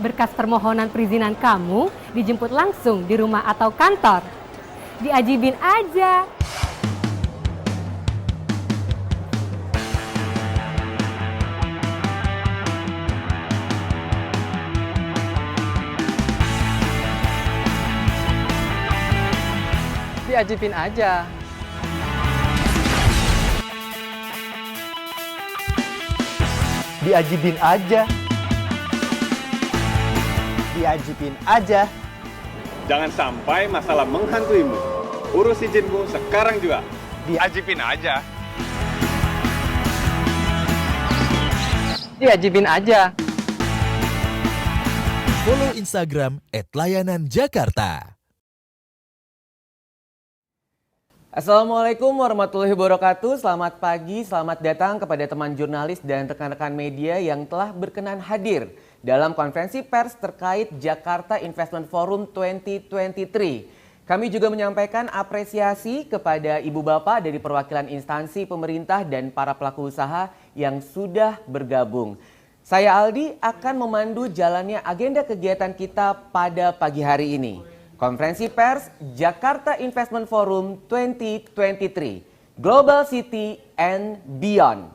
Berkas permohonan perizinan kamu dijemput langsung di rumah atau kantor. Diajibin aja. Diajibin aja. Diajibin aja. Diajibin aja. Jangan sampai masalah menghantuimu. Urus izinmu sekarang juga. Diajibin aja. Diajibin aja. Follow Instagram @layananjakarta. Assalamualaikum warahmatullahi wabarakatuh. Selamat pagi, selamat datang kepada teman jurnalis dan rekan-rekan media yang telah berkenan hadir dalam konferensi pers terkait Jakarta Investment Forum 2023. Kami juga menyampaikan apresiasi kepada ibu bapak dari perwakilan instansi pemerintah dan para pelaku usaha yang sudah bergabung. Saya Aldi akan memandu jalannya agenda kegiatan kita pada pagi hari ini. Konferensi pers Jakarta Investment Forum 2023, Global City and Beyond.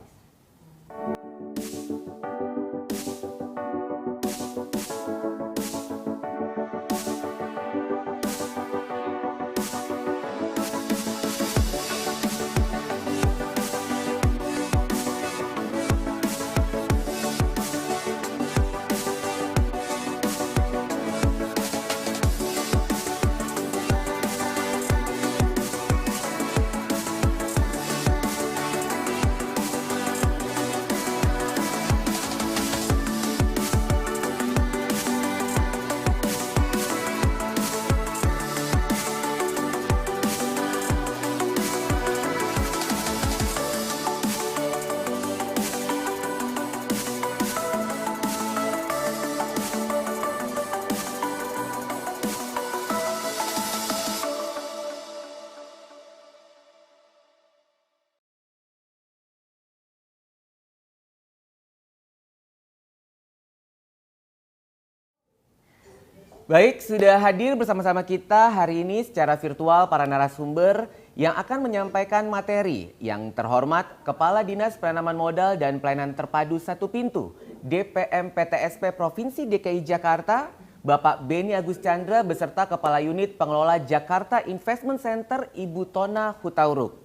Baik, sudah hadir bersama-sama kita hari ini secara virtual para narasumber yang akan menyampaikan materi. Yang terhormat Kepala Dinas Penanaman Modal dan Pelayanan Terpadu Satu Pintu DPM PTSP Provinsi DKI Jakarta, Bapak Beni Agus Chandra beserta Kepala Unit Pengelola Jakarta Investment Center Ibu Tona Hutauruk.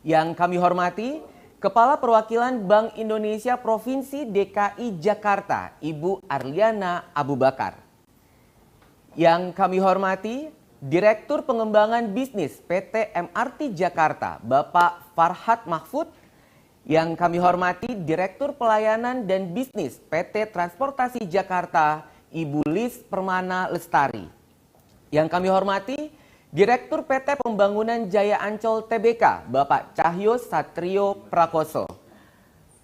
Yang kami hormati Kepala Perwakilan Bank Indonesia Provinsi DKI Jakarta, Ibu Arliana Abu Bakar. Yang kami hormati, Direktur Pengembangan Bisnis PT MRT Jakarta, Bapak Farhad Mahfud. Yang kami hormati, Direktur Pelayanan dan Bisnis PT Transportasi Jakarta, Ibu Lis Permana Lestari. Yang kami hormati, Direktur PT Pembangunan Jaya Ancol Tbk, Bapak Cahyo Satrio Prakoso.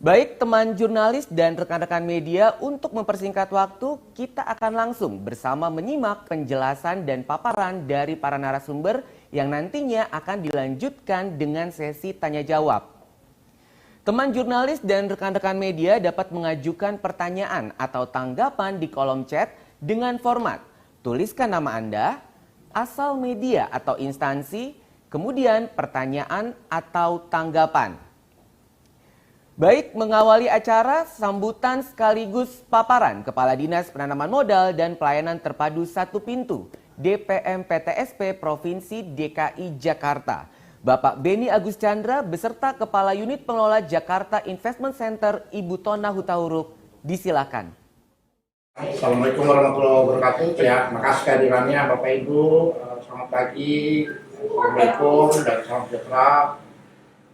Baik teman jurnalis dan rekan-rekan media, untuk mempersingkat waktu, kita akan langsung bersama menyimak penjelasan dan paparan dari para narasumber yang nantinya akan dilanjutkan dengan sesi tanya jawab. Teman jurnalis dan rekan-rekan media dapat mengajukan pertanyaan atau tanggapan di kolom chat dengan format tuliskan nama Anda, asal media atau instansi, kemudian pertanyaan atau tanggapan. Baik, mengawali acara, sambutan sekaligus paparan Kepala Dinas Penanaman Modal dan Pelayanan Terpadu Satu Pintu DPM PTSP Provinsi DKI Jakarta, Bapak Beni Agus Chandra beserta Kepala Unit Pengelola Jakarta Investment Center Ibu Tona Hutauruk. Disilakan. Assalamualaikum warahmatullahi wabarakatuh. Ya, makasih kehadirannya Bapak Ibu. Selamat pagi. Assalamualaikum dan salam sejahtera.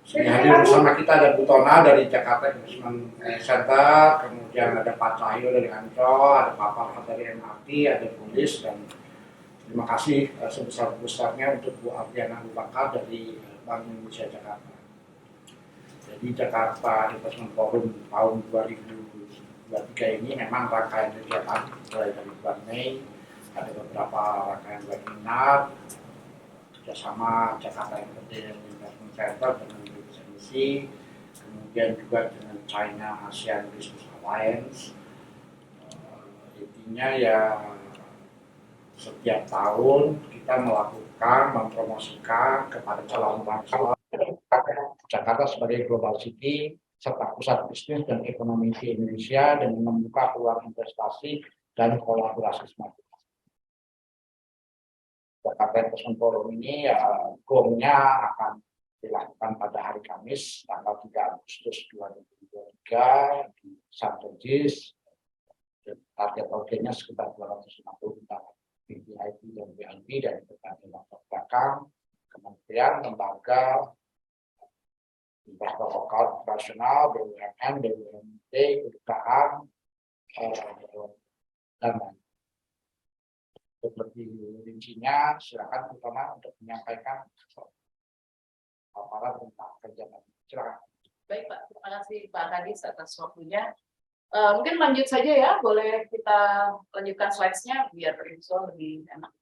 Sini hadir bersama kita ada Bu Tona dari Jakarta Investment Center, kemudian ada Pak Cahyo dari Ancol, ada Pak Farhad dari MRT, ada Polis, dan terima kasih sebesar-besarnya untuk Bu Arliana Abu Bakar dari Bank Indonesia Jakarta. Jadi Jakarta Investment Forum tahun 2023 ini memang rangkaian kegiatan mulai dari bulan Mei, ada beberapa rangkaian webinar, kerjasama Jakarta Investment Center dengan kemudian juga dengan China ASEAN Business Alliance, Artinya ya setiap tahun kita melakukan, mempromosikan kepada calon bangsa Jakarta sebagai global city serta pusat bisnis dan ekonomi di Indonesia dengan membuka peluang investasi dan kolaborasi semakin. Jakarta Investment Forum ini gongnya akan dilakukan pada hari Kamis tanggal 3 Agustus 2023 di St. Regis. Target audiennya sekitar 250 juta VIP dan VIP dari berbagai latar belakang, kementerian, lembaga, investor lokal, internasional, BUMN, BUMD, kedutaan, dan lain. Untuk lebih rincinya, silakan terutama untuk menyampaikan paparan tentang kerja kami. Silakan. Baik Pak, terima kasih Pak Kadis atas waktunya. Mungkin lanjut saja ya, boleh kita lanjutkan slides-nya biar visual lebih enak.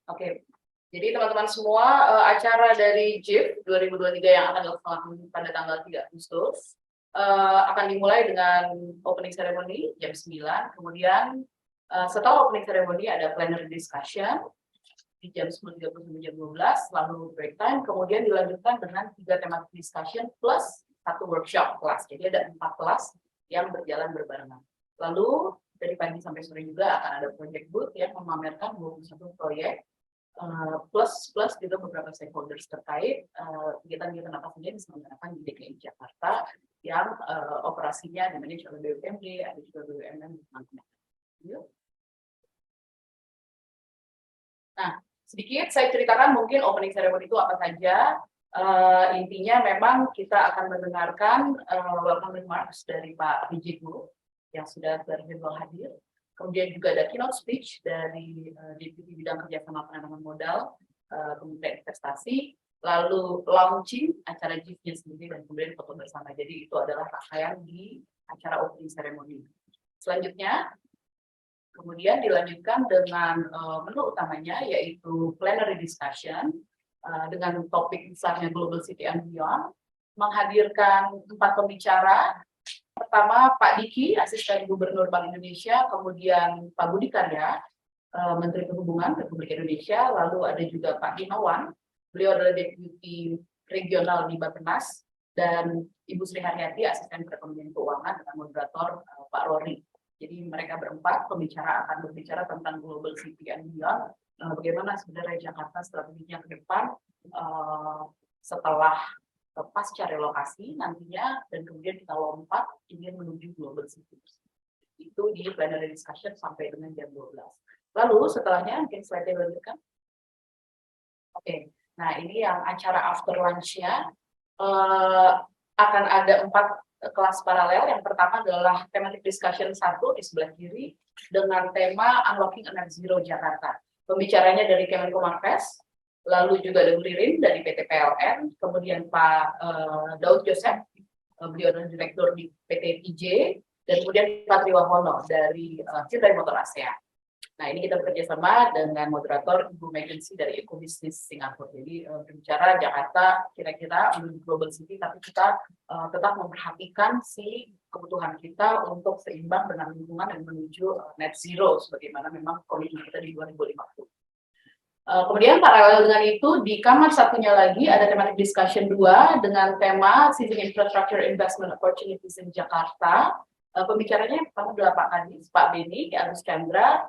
Oke, jadi teman-teman semua, acara dari JIP 2023 yang akan dilaksanakan pada tanggal 3 Agustus akan dimulai dengan opening ceremony jam 9, kemudian setelah opening ceremony ada plenary discussion di jam 10.30 sampai jam 12, lalu break time, kemudian dilanjutkan dengan 3 thematic discussion plus 1 workshop kelas. Jadi ada 4 kelas yang berjalan berbarengan. Lalu dari pagi sampai sore juga akan ada project booth yang memamerkan 21 proyek plus juga beberapa stakeholders terkait kegiatan-kegiatan apa saja yang diselenggarakan di DKI Jakarta yang operasinya dimanage oleh BUMD, ada juga BUMN. Nah, sedikit saya ceritakan mungkin opening ceremony itu apa saja. Intinya memang kita akan mendengarkan welcome remarks dari Pak Wijiguru yang sudah berjadwal hadir. Kemudian juga ada keynote speech dari Deputi Bidang Kerjasama Penanaman Modal Kementerian Investasi, lalu launching acara JIP-nya sendiri dan kemudian foto bersama. Jadi itu adalah rangkaian di acara opening ceremony. Selanjutnya, kemudian dilanjutkan dengan menu utamanya yaitu plenary discussion dengan topik besarnya Global City and Beyond, menghadirkan 4 pembicara. Pertama Pak Diki, Asisten Gubernur Bank Indonesia, kemudian Pak Budi Karya, Menteri Perhubungan Republik Indonesia, lalu ada juga Pak Gunawan, beliau adalah Deputi Regional di Bappenas, dan Ibu Sri Haryati, Asisten Perekonomian Keuangan, dengan moderator Pak Rory. Jadi mereka berempat pembicara akan berbicara tentang Global City and Beyond, bagaimana sebenarnya Jakarta strateginya ke depan setelah pasca relokasi nantinya, dan kemudian kita lompat ingin menuju Global City. Itu di plenary discussion sampai dengan jam 12. Lalu setelahnya, mungkin slide-nya lanjutkan. Oke, nah ini yang acara after lunch-nya. Akan ada 4 kelas paralel. Yang pertama adalah thematic discussion 1 di sebelah kiri dengan tema Unlocking Net Zero Jakarta. Pembicaranya dari Kemenko Marves, lalu juga ada Bu Ririn dari PT PLN, kemudian Pak Daud Joseph, beliau adalah Direktur di PT PJ, dan kemudian Pak Triwahono dari Hyundai Motor ASEAN. Nah, ini kita bekerjasama dengan moderator Ibu Megancy dari Ecobusines Singapura. Jadi berbicara Jakarta kira-kira menuju Global City, tapi kita tetap memperhatikan si kebutuhan kita untuk seimbang dengan lingkungan dan menuju net zero sebagaimana memang komitmen kita di 2050. Kemudian paralel dengan itu di kamar satunya lagi ada thematic discussion 2 dengan tema Seizing Infrastructure Investment Opportunities in Jakarta. Pembicaranya pertama adalah Pak Kadis, Pak Beni, Agus Chandra,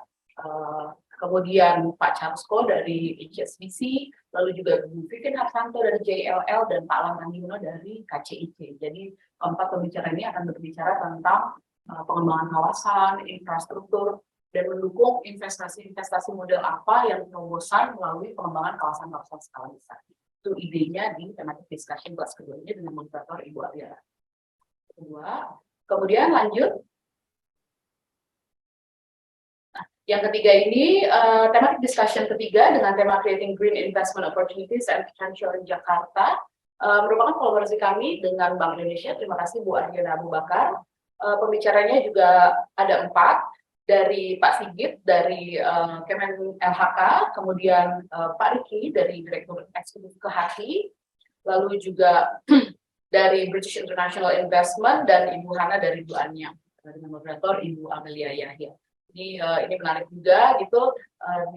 kemudian Pak Charlesko dari HSBC, lalu juga Bu Vivian Harsanto dari JLL, dan Pak Lamandino dari KCIC. Jadi keempat pembicara ini akan berbicara tentang pengembangan kawasan, infrastruktur, dan mendukung investasi-investasi model apa yang terobosan melalui pengembangan kawasan-kawasan skala besar. Itu idenya di thematic discussion kelas kedua ini dengan moderator Ibu Arya. Kemudian lanjut. Nah, yang ketiga ini thematic discussion ketiga dengan tema Creating Green Investment Opportunities and Potential in Jakarta merupakan kolaborasi kami dengan Bank Indonesia. Terima kasih Bu Arjana Abu Bakar. Pembicaranya juga ada 4. Dari Pak Sigit dari Kemen LHK, kemudian Pak Riki dari Direktur Eksekutif Kehati, lalu juga dari British International Investment, dan Ibu Hana dari Bu Anya, dengan moderator Ibu Amelia Yahya. Ini menarik juga gitu.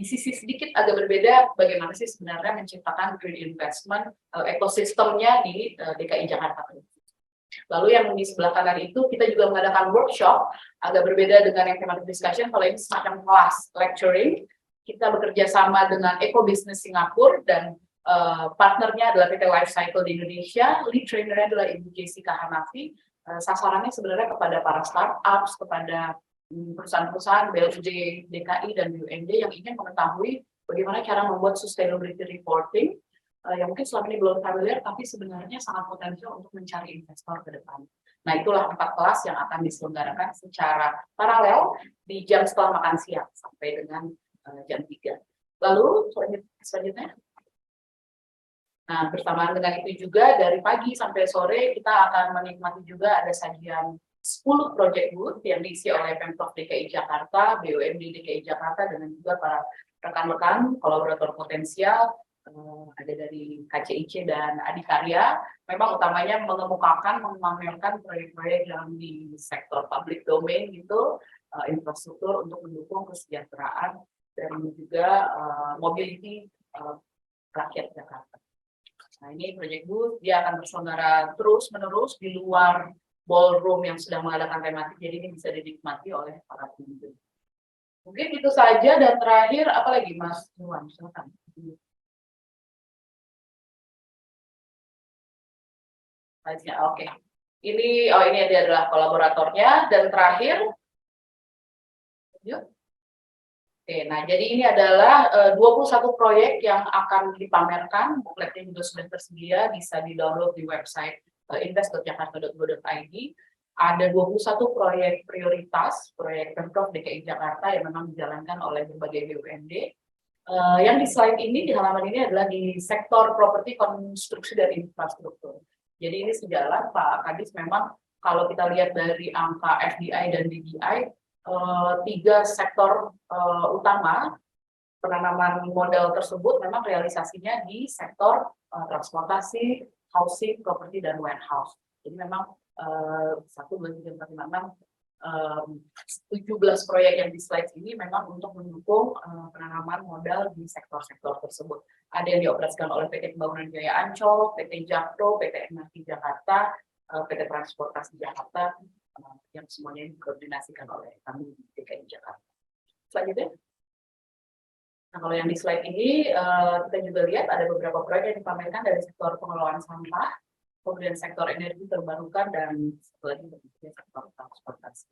Di sisi sedikit agak berbeda bagaimana sih sebenarnya menciptakan green investment ekosistemnya di DKI Jakarta. Lalu yang di sebelah kanan itu kita juga mengadakan workshop, agak berbeda dengan yang thematic discussion. Kalau ini semacam kelas lecturing, kita bekerja sama dengan Eco Business Singapura dan partnernya adalah PT Life Cycle di Indonesia, lead trainernya adalah Ibu Jessica Hanafi. Sasarannya sebenarnya kepada para startups, kepada perusahaan-perusahaan BUMD DKI dan BUMD yang ingin mengetahui bagaimana cara membuat sustainability reporting yang mungkin selama ini belum familiar, tapi sebenarnya sangat potensial untuk mencari investor ke depan. Nah, itulah 4 kelas yang akan diselenggarakan secara paralel di jam setelah makan siang sampai dengan jam 3. Lalu selanjutnya. Nah, bersamaan dengan itu juga dari pagi sampai sore kita akan menikmati juga ada sajian 10 project booth yang diisi oleh Pemprov DKI Jakarta, BUMD DKI Jakarta, dengan juga para rekan-rekan kolaborator potensial, ada dari KCIC dan Adikarya. Memang utamanya mengemukakan, memamerkan proyek-proyek yang di sektor public domain gitu, infrastruktur untuk mendukung kesejahteraan dan juga mobility rakyat Jakarta. Nah, ini project booth, dia akan berselenggara terus-menerus di luar ballroom yang sudah mengadakan tematik, jadi ini bisa dinikmati oleh para pengunjung. Mungkin itu saja, dan terakhir, apa lagi Mas Nuan? Silakan. Oke. Ini dia adalah kolaboratornya, dan terakhir, yuk. Oke, nah jadi ini adalah 21 proyek yang akan dipamerkan, bukletnya juga sudah tersedia, bisa di-download di website invest.jakarta.go.id. Ada 21 proyek prioritas, proyek Pemprov DKI Jakarta yang memang dijalankan oleh berbagai BUMD. Yang di slide ini, di halaman ini adalah di sektor properti, konstruksi, dan infrastruktur. Jadi ini sejalan, Pak Kadis, memang kalau kita lihat dari angka FDI dan DDI, 3 sektor utama penanaman modal tersebut memang realisasinya di sektor transportasi, housing, properti, dan warehouse. Jadi memang 1, 2, 3, 4, 5, 6, 17 proyek yang di slide ini memang untuk mendukung penanaman modal di sektor-sektor tersebut. Ada yang dioperasikan oleh PT Pembangunan Jaya Ancol, PT Jakpro, PT MRT Jakarta, PT Transportasi Jakarta, yang semuanya dikoordinasikan oleh kami di DKI Jakarta. Selanjutnya. Nah, kalau yang di slide ini, kita juga lihat ada beberapa proyek yang dipamerkan dari sektor pengelolaan sampah, kemudian sektor energi terbarukan, dan satu lagi sektor transportasi.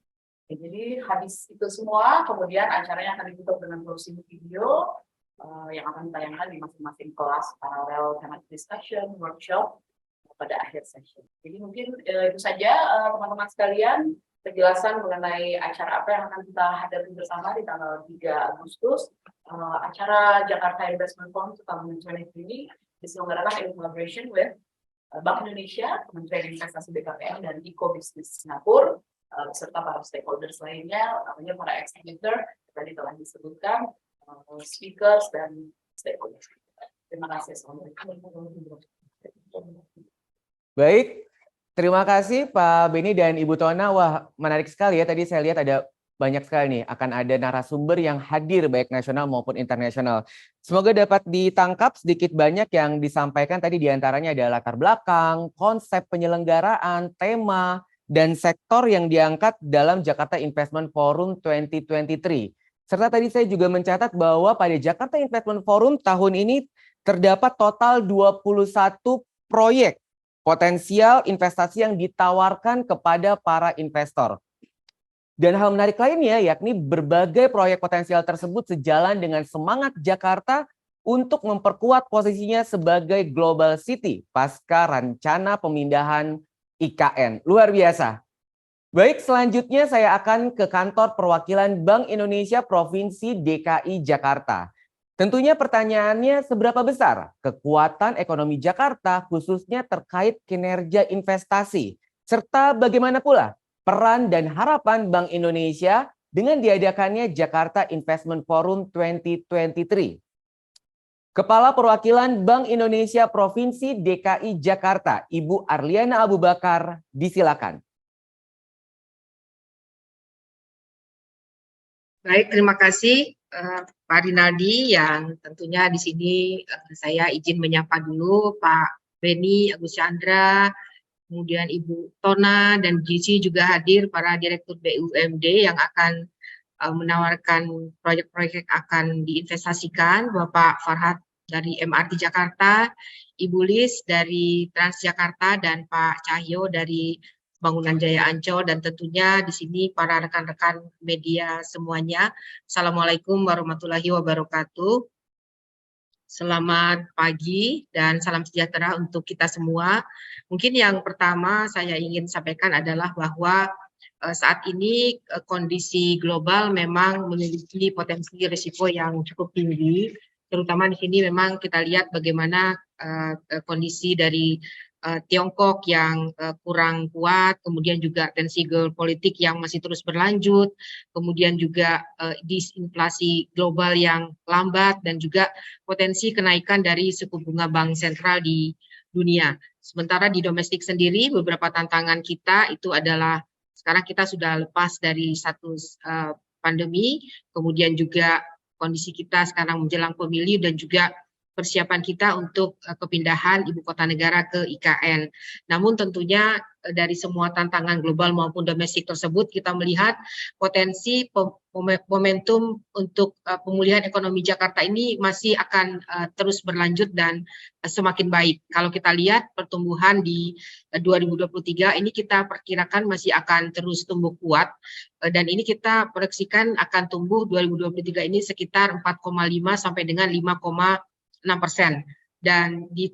Jadi habis itu semua, kemudian acaranya akan ditutup dengan closing video yang akan ditayangkan di masing-masing kelas paralel thematic discussion, workshop, pada akhir session. Jadi mungkin itu saja teman-teman sekalian, penjelasan mengenai acara apa yang akan kita hadapi bersama di tanggal 3 Agustus. Acara Jakarta Investment Forum 2023 ini diselenggarakan in collaboration with Bank Indonesia, Kementerian Investasi BKPM, dan Eco Business Singapura, beserta para stakeholders lainnya, namanya para exhibitor, tadi telah disebutkan, speakers, dan stakeholders. Terima kasih. Assalamualaikum. Baik, terima kasih Pak Beni dan Ibu Tona. Wah, menarik sekali ya. Tadi saya lihat ada banyak sekali nih, akan ada narasumber yang hadir baik nasional maupun internasional. Semoga dapat ditangkap sedikit banyak yang disampaikan tadi, diantaranya ada latar belakang, konsep penyelenggaraan, tema, dan sektor yang diangkat dalam Jakarta Investment Forum 2023. Serta tadi saya juga mencatat bahwa pada Jakarta Investment Forum tahun ini terdapat total 21 proyek potensial investasi yang ditawarkan kepada para investor. Dan hal menarik lainnya yakni berbagai proyek potensial tersebut sejalan dengan semangat Jakarta untuk memperkuat posisinya sebagai global city pasca rencana pemindahan IKN. Luar biasa. Baik, selanjutnya saya akan ke kantor perwakilan Bank Indonesia Provinsi DKI Jakarta. Tentunya pertanyaannya, seberapa besar kekuatan ekonomi Jakarta khususnya terkait kinerja investasi, serta bagaimana pula peran dan harapan Bank Indonesia dengan diadakannya Jakarta Investment Forum 2023. Kepala Perwakilan Bank Indonesia Provinsi DKI Jakarta, Ibu Arliana Abu Bakar, disilakan. Baik, terima kasih Pak Rinaldi yang tentunya di sini saya izin menyapa dulu Pak Beni Agus Chandra, kemudian Ibu Tona dan Gisi juga hadir para Direktur BUMD yang akan menawarkan proyek-proyek akan diinvestasikan, Bapak Farhad dari MRT Jakarta, Ibu Lis dari Transjakarta dan Pak Cahyo dari Bangunan Jaya Ancol, dan tentunya di sini para rekan-rekan media semuanya. Assalamualaikum warahmatullahi wabarakatuh. Selamat pagi dan salam sejahtera untuk kita semua. Mungkin yang pertama saya ingin sampaikan adalah bahwa saat ini kondisi global memang memiliki potensi risiko yang cukup tinggi, terutama di sini memang kita lihat bagaimana kondisi dari Tiongkok yang kurang kuat, kemudian juga tensi geopolitik yang masih terus berlanjut, kemudian juga disinflasi global yang lambat, dan juga potensi kenaikan dari suku bunga bank sentral di dunia. Sementara di domestik sendiri, beberapa tantangan kita itu adalah sekarang kita sudah lepas dari status pandemi, kemudian juga kondisi kita sekarang menjelang pemilu dan juga persiapan kita untuk kepindahan ibu kota negara ke IKN. Namun tentunya dari semua tantangan global maupun domestik tersebut kita melihat potensi momentum untuk pemulihan ekonomi Jakarta ini masih akan terus berlanjut dan semakin baik. Kalau kita lihat pertumbuhan di 2023 ini kita perkirakan masih akan terus tumbuh kuat, dan ini kita proyeksikan akan tumbuh 2023 ini sekitar 4,5 sampai dengan 5,6%. Dan di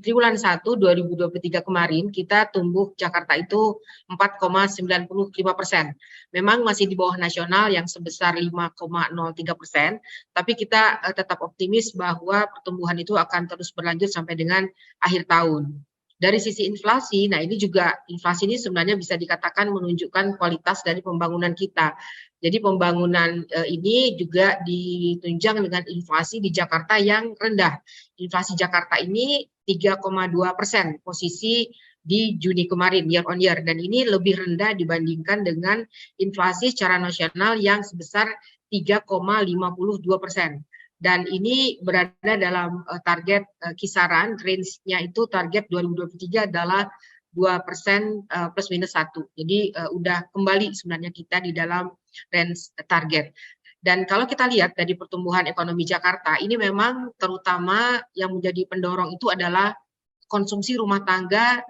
triwulan 1 2023 kemarin kita tumbuh Jakarta itu 4,95%. Memang masih di bawah nasional yang sebesar 5,03%, tapi kita tetap optimis bahwa pertumbuhan itu akan terus berlanjut sampai dengan akhir tahun. Dari sisi inflasi, nah ini juga inflasi ini sebenarnya bisa dikatakan menunjukkan kualitas dari pembangunan kita. Jadi pembangunan ini juga ditunjang dengan inflasi di Jakarta yang rendah. Inflasi Jakarta ini 3,2%, posisi di Juni kemarin, year on year. Dan ini lebih rendah dibandingkan dengan inflasi secara nasional yang sebesar 3,52%. Dan ini berada dalam target kisaran, range-nya itu target 2023 adalah 2% plus minus 1. Jadi udah kembali sebenarnya kita di dalam range target. Dan kalau kita lihat dari pertumbuhan ekonomi Jakarta, ini memang terutama yang menjadi pendorong itu adalah konsumsi rumah tangga,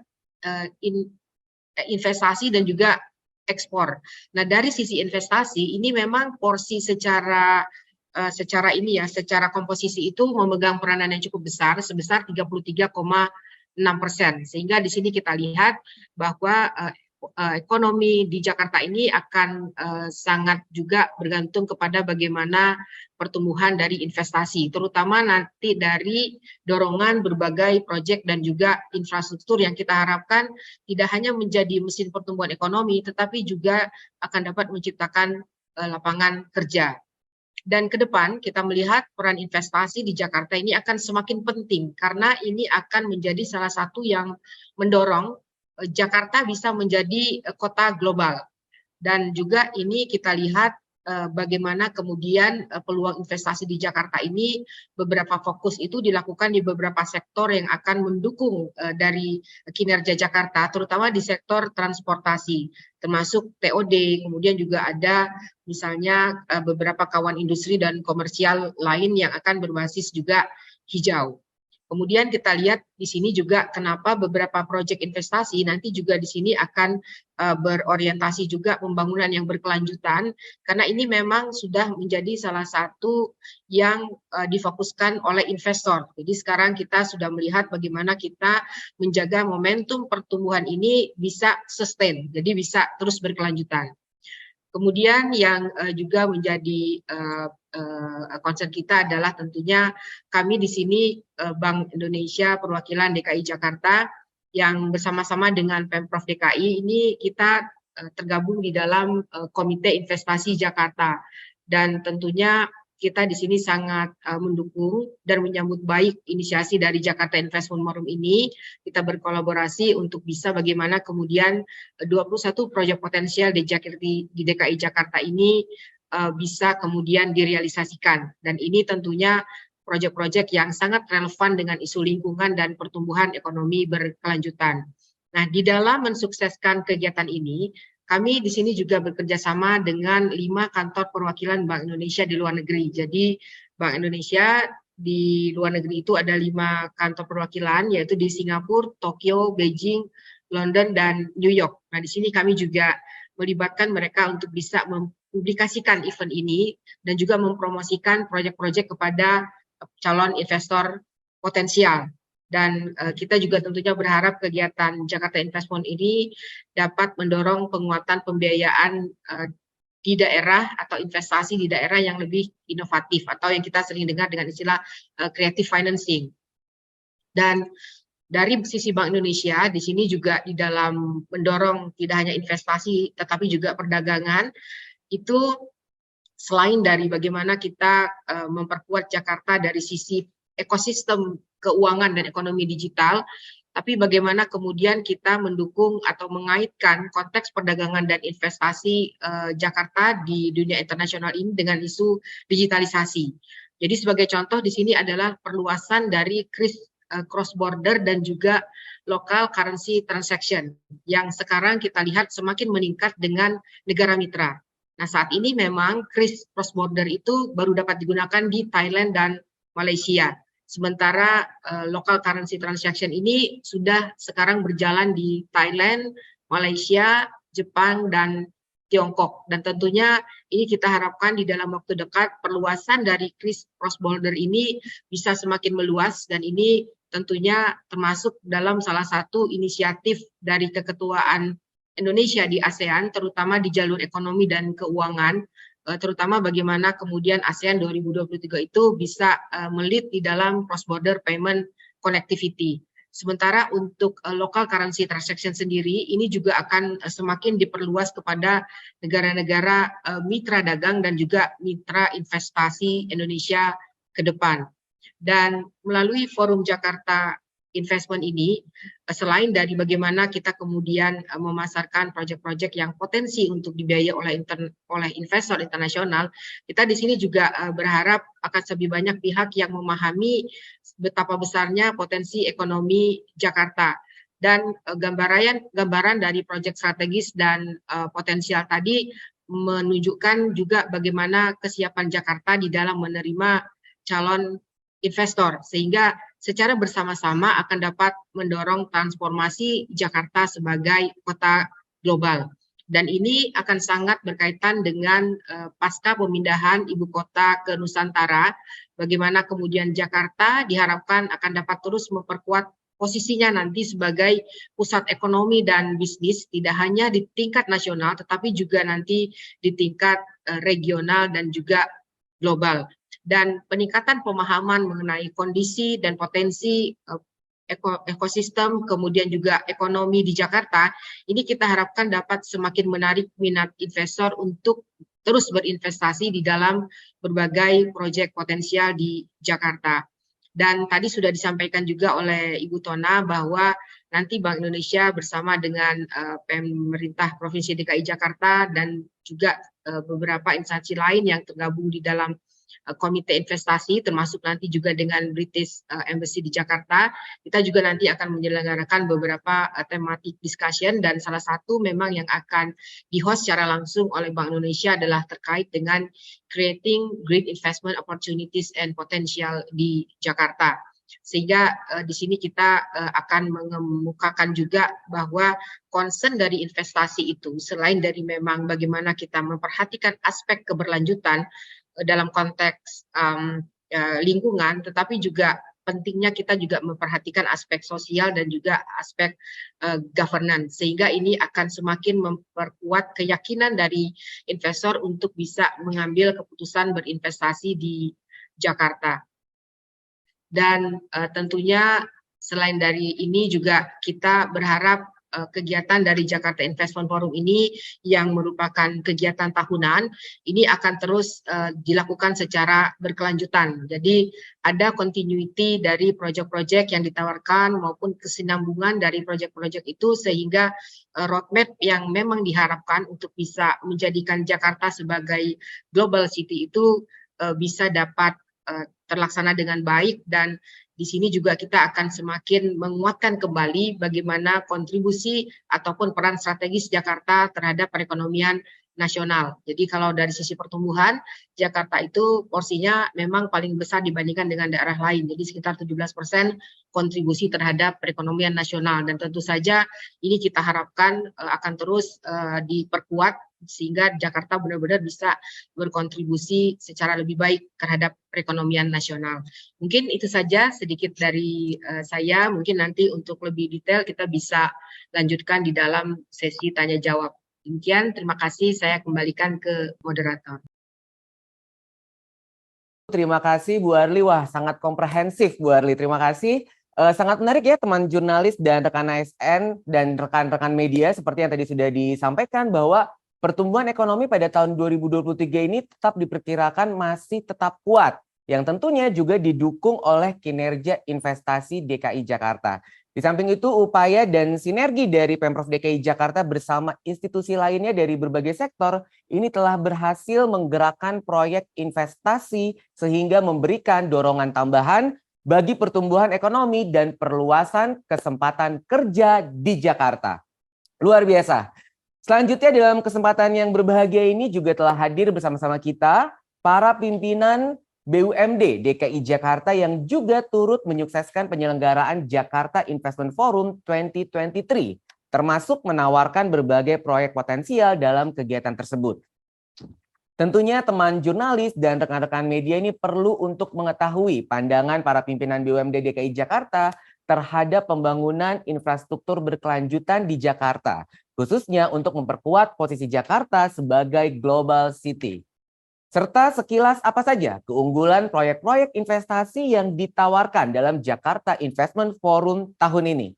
investasi dan juga ekspor. Nah dari sisi investasi ini memang porsi secara komposisi itu memegang peranan yang cukup besar sebesar 33,6%. Sehingga di sini kita lihat bahwa ekonomi di Jakarta ini akan sangat juga bergantung kepada bagaimana pertumbuhan dari investasi, terutama nanti dari dorongan berbagai proyek dan juga infrastruktur yang kita harapkan tidak hanya menjadi mesin pertumbuhan ekonomi, tetapi juga akan dapat menciptakan lapangan kerja. Dan ke depan kita melihat peran investasi di Jakarta ini akan semakin penting karena ini akan menjadi salah satu yang mendorong Jakarta bisa menjadi kota global. Dan juga ini kita lihat bagaimana kemudian peluang investasi di Jakarta ini beberapa fokus itu dilakukan di beberapa sektor yang akan mendukung dari kinerja Jakarta, terutama di sektor transportasi, termasuk TOD, kemudian juga ada misalnya beberapa kawan industri dan komersial lain yang akan berbasis juga hijau. Kemudian kita lihat di sini juga kenapa beberapa proyek investasi nanti juga di sini akan berorientasi juga pembangunan yang berkelanjutan, karena ini memang sudah menjadi salah satu yang difokuskan oleh investor. Jadi sekarang kita sudah melihat bagaimana kita menjaga momentum pertumbuhan ini bisa sustain, jadi bisa terus berkelanjutan. Kemudian yang juga menjadi concern kita adalah tentunya kami di sini Bank Indonesia perwakilan DKI Jakarta yang bersama-sama dengan Pemprov DKI ini kita tergabung di dalam Komite Investasi Jakarta, dan tentunya kita di sini sangat mendukung dan menyambut baik inisiasi dari Jakarta Investment Forum ini. Kita berkolaborasi untuk bisa bagaimana kemudian 21 proyek potensial di DKI Jakarta ini bisa kemudian direalisasikan. Dan ini tentunya proyek-proyek yang sangat relevan dengan isu lingkungan dan pertumbuhan ekonomi berkelanjutan. Nah, di dalam mensukseskan kegiatan ini, kami di sini juga bekerja sama dengan 5 kantor perwakilan Bank Indonesia di luar negeri. Jadi, Bank Indonesia di luar negeri itu ada 5 kantor perwakilan, yaitu di Singapura, Tokyo, Beijing, London, dan New York. Nah, di sini kami juga melibatkan mereka untuk bisa mempublikasikan event ini dan juga mempromosikan proyek-proyek kepada calon investor potensial. Dan kita juga tentunya berharap kegiatan Jakarta Investment ini dapat mendorong penguatan pembiayaan di daerah atau investasi di daerah yang lebih inovatif atau yang kita sering dengar dengan istilah creative financing. Dan dari sisi Bank Indonesia, di sini juga di dalam mendorong tidak hanya investasi tetapi juga perdagangan, itu selain dari bagaimana kita memperkuat Jakarta dari sisi ekosistem keuangan dan ekonomi digital, tapi bagaimana kemudian kita mendukung atau mengaitkan konteks perdagangan dan investasi Jakarta di dunia internasional ini dengan isu digitalisasi. Jadi sebagai contoh di sini adalah perluasan dari cross border dan juga local currency transaction yang sekarang kita lihat semakin meningkat dengan negara mitra. Nah, saat ini memang cross border itu baru dapat digunakan di Thailand dan Malaysia. Sementara local currency transaction ini sudah sekarang berjalan di Thailand, Malaysia, Jepang, dan Tiongkok. Dan tentunya ini kita harapkan di dalam waktu dekat perluasan dari cross border ini bisa semakin meluas, dan ini tentunya termasuk dalam salah satu inisiatif dari keketuaan Indonesia di ASEAN, terutama di jalur ekonomi dan keuangan, terutama bagaimana kemudian ASEAN 2023 itu bisa melit di dalam cross-border payment connectivity. Sementara untuk local currency transaction sendiri, ini juga akan semakin diperluas kepada negara-negara mitra dagang dan juga mitra investasi Indonesia ke depan. Dan melalui Forum Jakarta Investment ini, selain dari bagaimana kita kemudian memasarkan proyek-proyek yang potensi untuk dibiayai oleh investor internasional, kita di sini juga berharap akan lebih banyak pihak yang memahami betapa besarnya potensi ekonomi Jakarta. Dan gambaran dari proyek strategis dan potensial tadi menunjukkan juga bagaimana kesiapan Jakarta di dalam menerima calon investor, sehingga secara bersama-sama akan dapat mendorong transformasi Jakarta sebagai kota global. Dan ini akan sangat berkaitan dengan pasca pemindahan ibu kota ke Nusantara, bagaimana kemudian Jakarta diharapkan akan dapat terus memperkuat posisinya nanti sebagai pusat ekonomi dan bisnis, tidak hanya di tingkat nasional, tetapi juga nanti di tingkat regional dan juga global. Dan peningkatan pemahaman mengenai kondisi dan potensi ekosistem, kemudian juga ekonomi di Jakarta, ini kita harapkan dapat semakin menarik minat investor untuk terus berinvestasi di dalam berbagai proyek potensial di Jakarta. Dan tadi sudah disampaikan juga oleh Ibu Tona bahwa nanti Bank Indonesia bersama dengan pemerintah Provinsi DKI Jakarta dan juga beberapa instansi lain yang tergabung di dalam komite investasi, termasuk nanti juga dengan British Embassy di Jakarta, kita juga nanti akan menyelenggarakan beberapa thematic discussion, dan salah satu memang yang akan di-host secara langsung oleh Bank Indonesia adalah terkait dengan creating great investment opportunities and potential di Jakarta. Sehingga di sini kita akan mengemukakan juga bahwa concern dari investasi itu selain dari memang bagaimana kita memperhatikan aspek keberlanjutan dalam konteks lingkungan, tetapi juga pentingnya kita juga memperhatikan aspek sosial dan juga aspek governance, sehingga ini akan semakin memperkuat keyakinan dari investor untuk bisa mengambil keputusan berinvestasi di Jakarta. Dan tentunya selain dari ini juga kita berharap kegiatan dari Jakarta Investment Forum ini yang merupakan kegiatan tahunan, ini akan terus dilakukan secara berkelanjutan. Jadi ada continuity dari proyek-proyek yang ditawarkan maupun kesinambungan dari proyek-proyek itu sehingga roadmap yang memang diharapkan untuk bisa menjadikan Jakarta sebagai global city itu bisa dapat terlaksana dengan baik, dan di sini juga kita akan semakin menguatkan kembali bagaimana kontribusi ataupun peran strategis Jakarta terhadap perekonomian nasional. Jadi kalau dari sisi pertumbuhan, Jakarta itu porsinya memang paling besar dibandingkan dengan daerah lain. Jadi sekitar 17% kontribusi terhadap perekonomian nasional. Dan tentu saja ini kita harapkan akan terus diperkuat sehingga Jakarta benar-benar bisa berkontribusi secara lebih baik terhadap perekonomian nasional. Mungkin itu saja sedikit dari saya. Mungkin nanti untuk lebih detail kita bisa lanjutkan di dalam sesi tanya jawab. Demikian, terima kasih. Saya kembalikan ke moderator. Terima kasih Bu Arli. Wah, sangat komprehensif Bu Arli. Terima kasih. Sangat menarik ya teman jurnalis dan rekan ASN dan rekan-rekan media seperti yang tadi sudah disampaikan bahwa pertumbuhan ekonomi pada tahun 2023 ini tetap diperkirakan masih tetap kuat, yang tentunya juga didukung oleh kinerja investasi DKI Jakarta. Di samping itu, upaya dan sinergi dari Pemprov DKI Jakarta bersama institusi lainnya dari berbagai sektor ini telah berhasil menggerakkan proyek investasi sehingga memberikan dorongan tambahan bagi pertumbuhan ekonomi dan perluasan kesempatan kerja di Jakarta. Luar biasa. Selanjutnya dalam kesempatan yang berbahagia ini juga telah hadir bersama-sama kita para pimpinan BUMD DKI Jakarta yang juga turut menyukseskan penyelenggaraan Jakarta Investment Forum 2023, termasuk menawarkan berbagai proyek potensial dalam kegiatan tersebut. Tentunya teman jurnalis dan rekan-rekan media ini perlu untuk mengetahui pandangan para pimpinan BUMD DKI Jakarta terhadap pembangunan infrastruktur berkelanjutan di Jakarta, khususnya untuk memperkuat posisi Jakarta sebagai global city. Serta sekilas apa saja keunggulan proyek-proyek investasi yang ditawarkan dalam Jakarta Investment Forum tahun ini.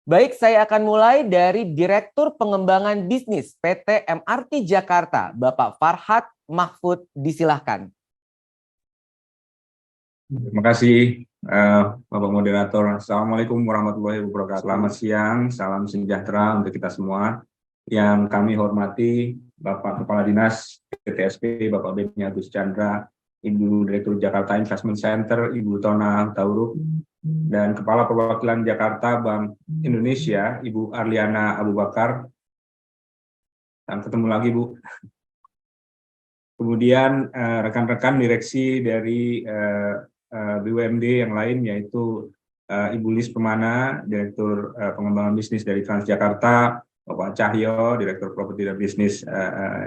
Baik, saya akan mulai dari Direktur Pengembangan Bisnis PT MRT Jakarta, Bapak Farhad Mahfud, disilahkan. Terima kasih Bapak Moderator. Assalamualaikum warahmatullahi wabarakatuh. Selamat siang, salam sejahtera untuk kita semua. Yang kami hormati Bapak Kepala Dinas PTSP, Bapak Beni Agus Chandra, Ibu Direktur Jakarta Investment Center, Ibu Tona Tauruk, dan Kepala Perwakilan Jakarta Bank Indonesia, Ibu Arliana Abu Bakar. Sampai ketemu lagi, Bu. Kemudian rekan-rekan direksi dari BUMD yang lain, yaitu Ibu Lis Pemana, Direktur Pengembangan Bisnis dari Transjakarta, Bapak Cahyo, Direktur Properti dan Bisnis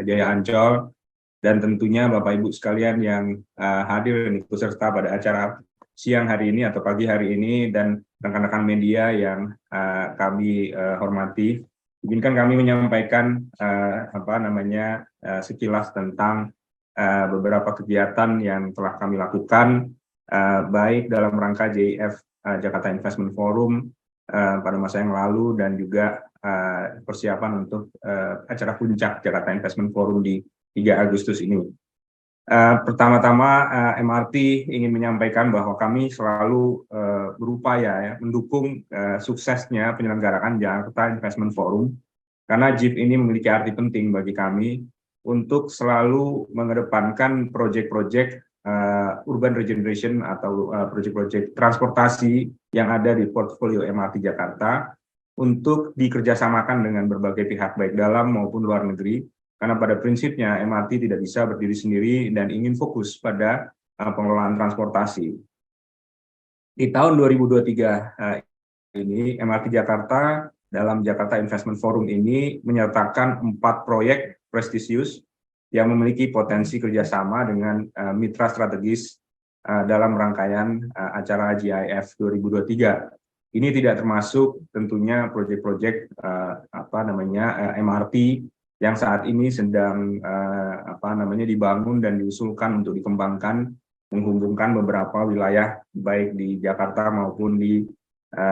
Jaya Ancol, dan tentunya Bapak Ibu sekalian yang hadir dan ikut serta pada acara siang hari ini atau pagi hari ini, dan rekan-rekan media yang kami hormati. Izinkan kami menyampaikan sekilas tentang beberapa kegiatan yang telah kami lakukan, baik dalam rangka JIF Jakarta Investment Forum pada masa yang lalu dan juga persiapan untuk acara puncak Jakarta Investment Forum di 3 Agustus ini. Pertama-tama MRT ingin menyampaikan bahwa kami selalu berupaya mendukung suksesnya penyelenggaraan Jakarta Investment Forum, karena JIF ini memiliki arti penting bagi kami untuk selalu mengedepankan proyek-proyek urban regeneration atau proyek-proyek transportasi yang ada di portfolio MRT Jakarta untuk dikerjasamakan dengan berbagai pihak baik dalam maupun luar negeri, karena pada prinsipnya MRT tidak bisa berdiri sendiri dan ingin fokus pada pengelolaan transportasi. Di tahun 2023 ini MRT Jakarta dalam Jakarta Investment Forum ini menyertakan 4 proyek prestisius yang memiliki potensi kerjasama dengan mitra strategis dalam rangkaian acara GIF 2023. Ini tidak termasuk tentunya proyek-proyek MRT yang saat ini sedang dibangun dan diusulkan untuk dikembangkan, menghubungkan beberapa wilayah baik di Jakarta maupun di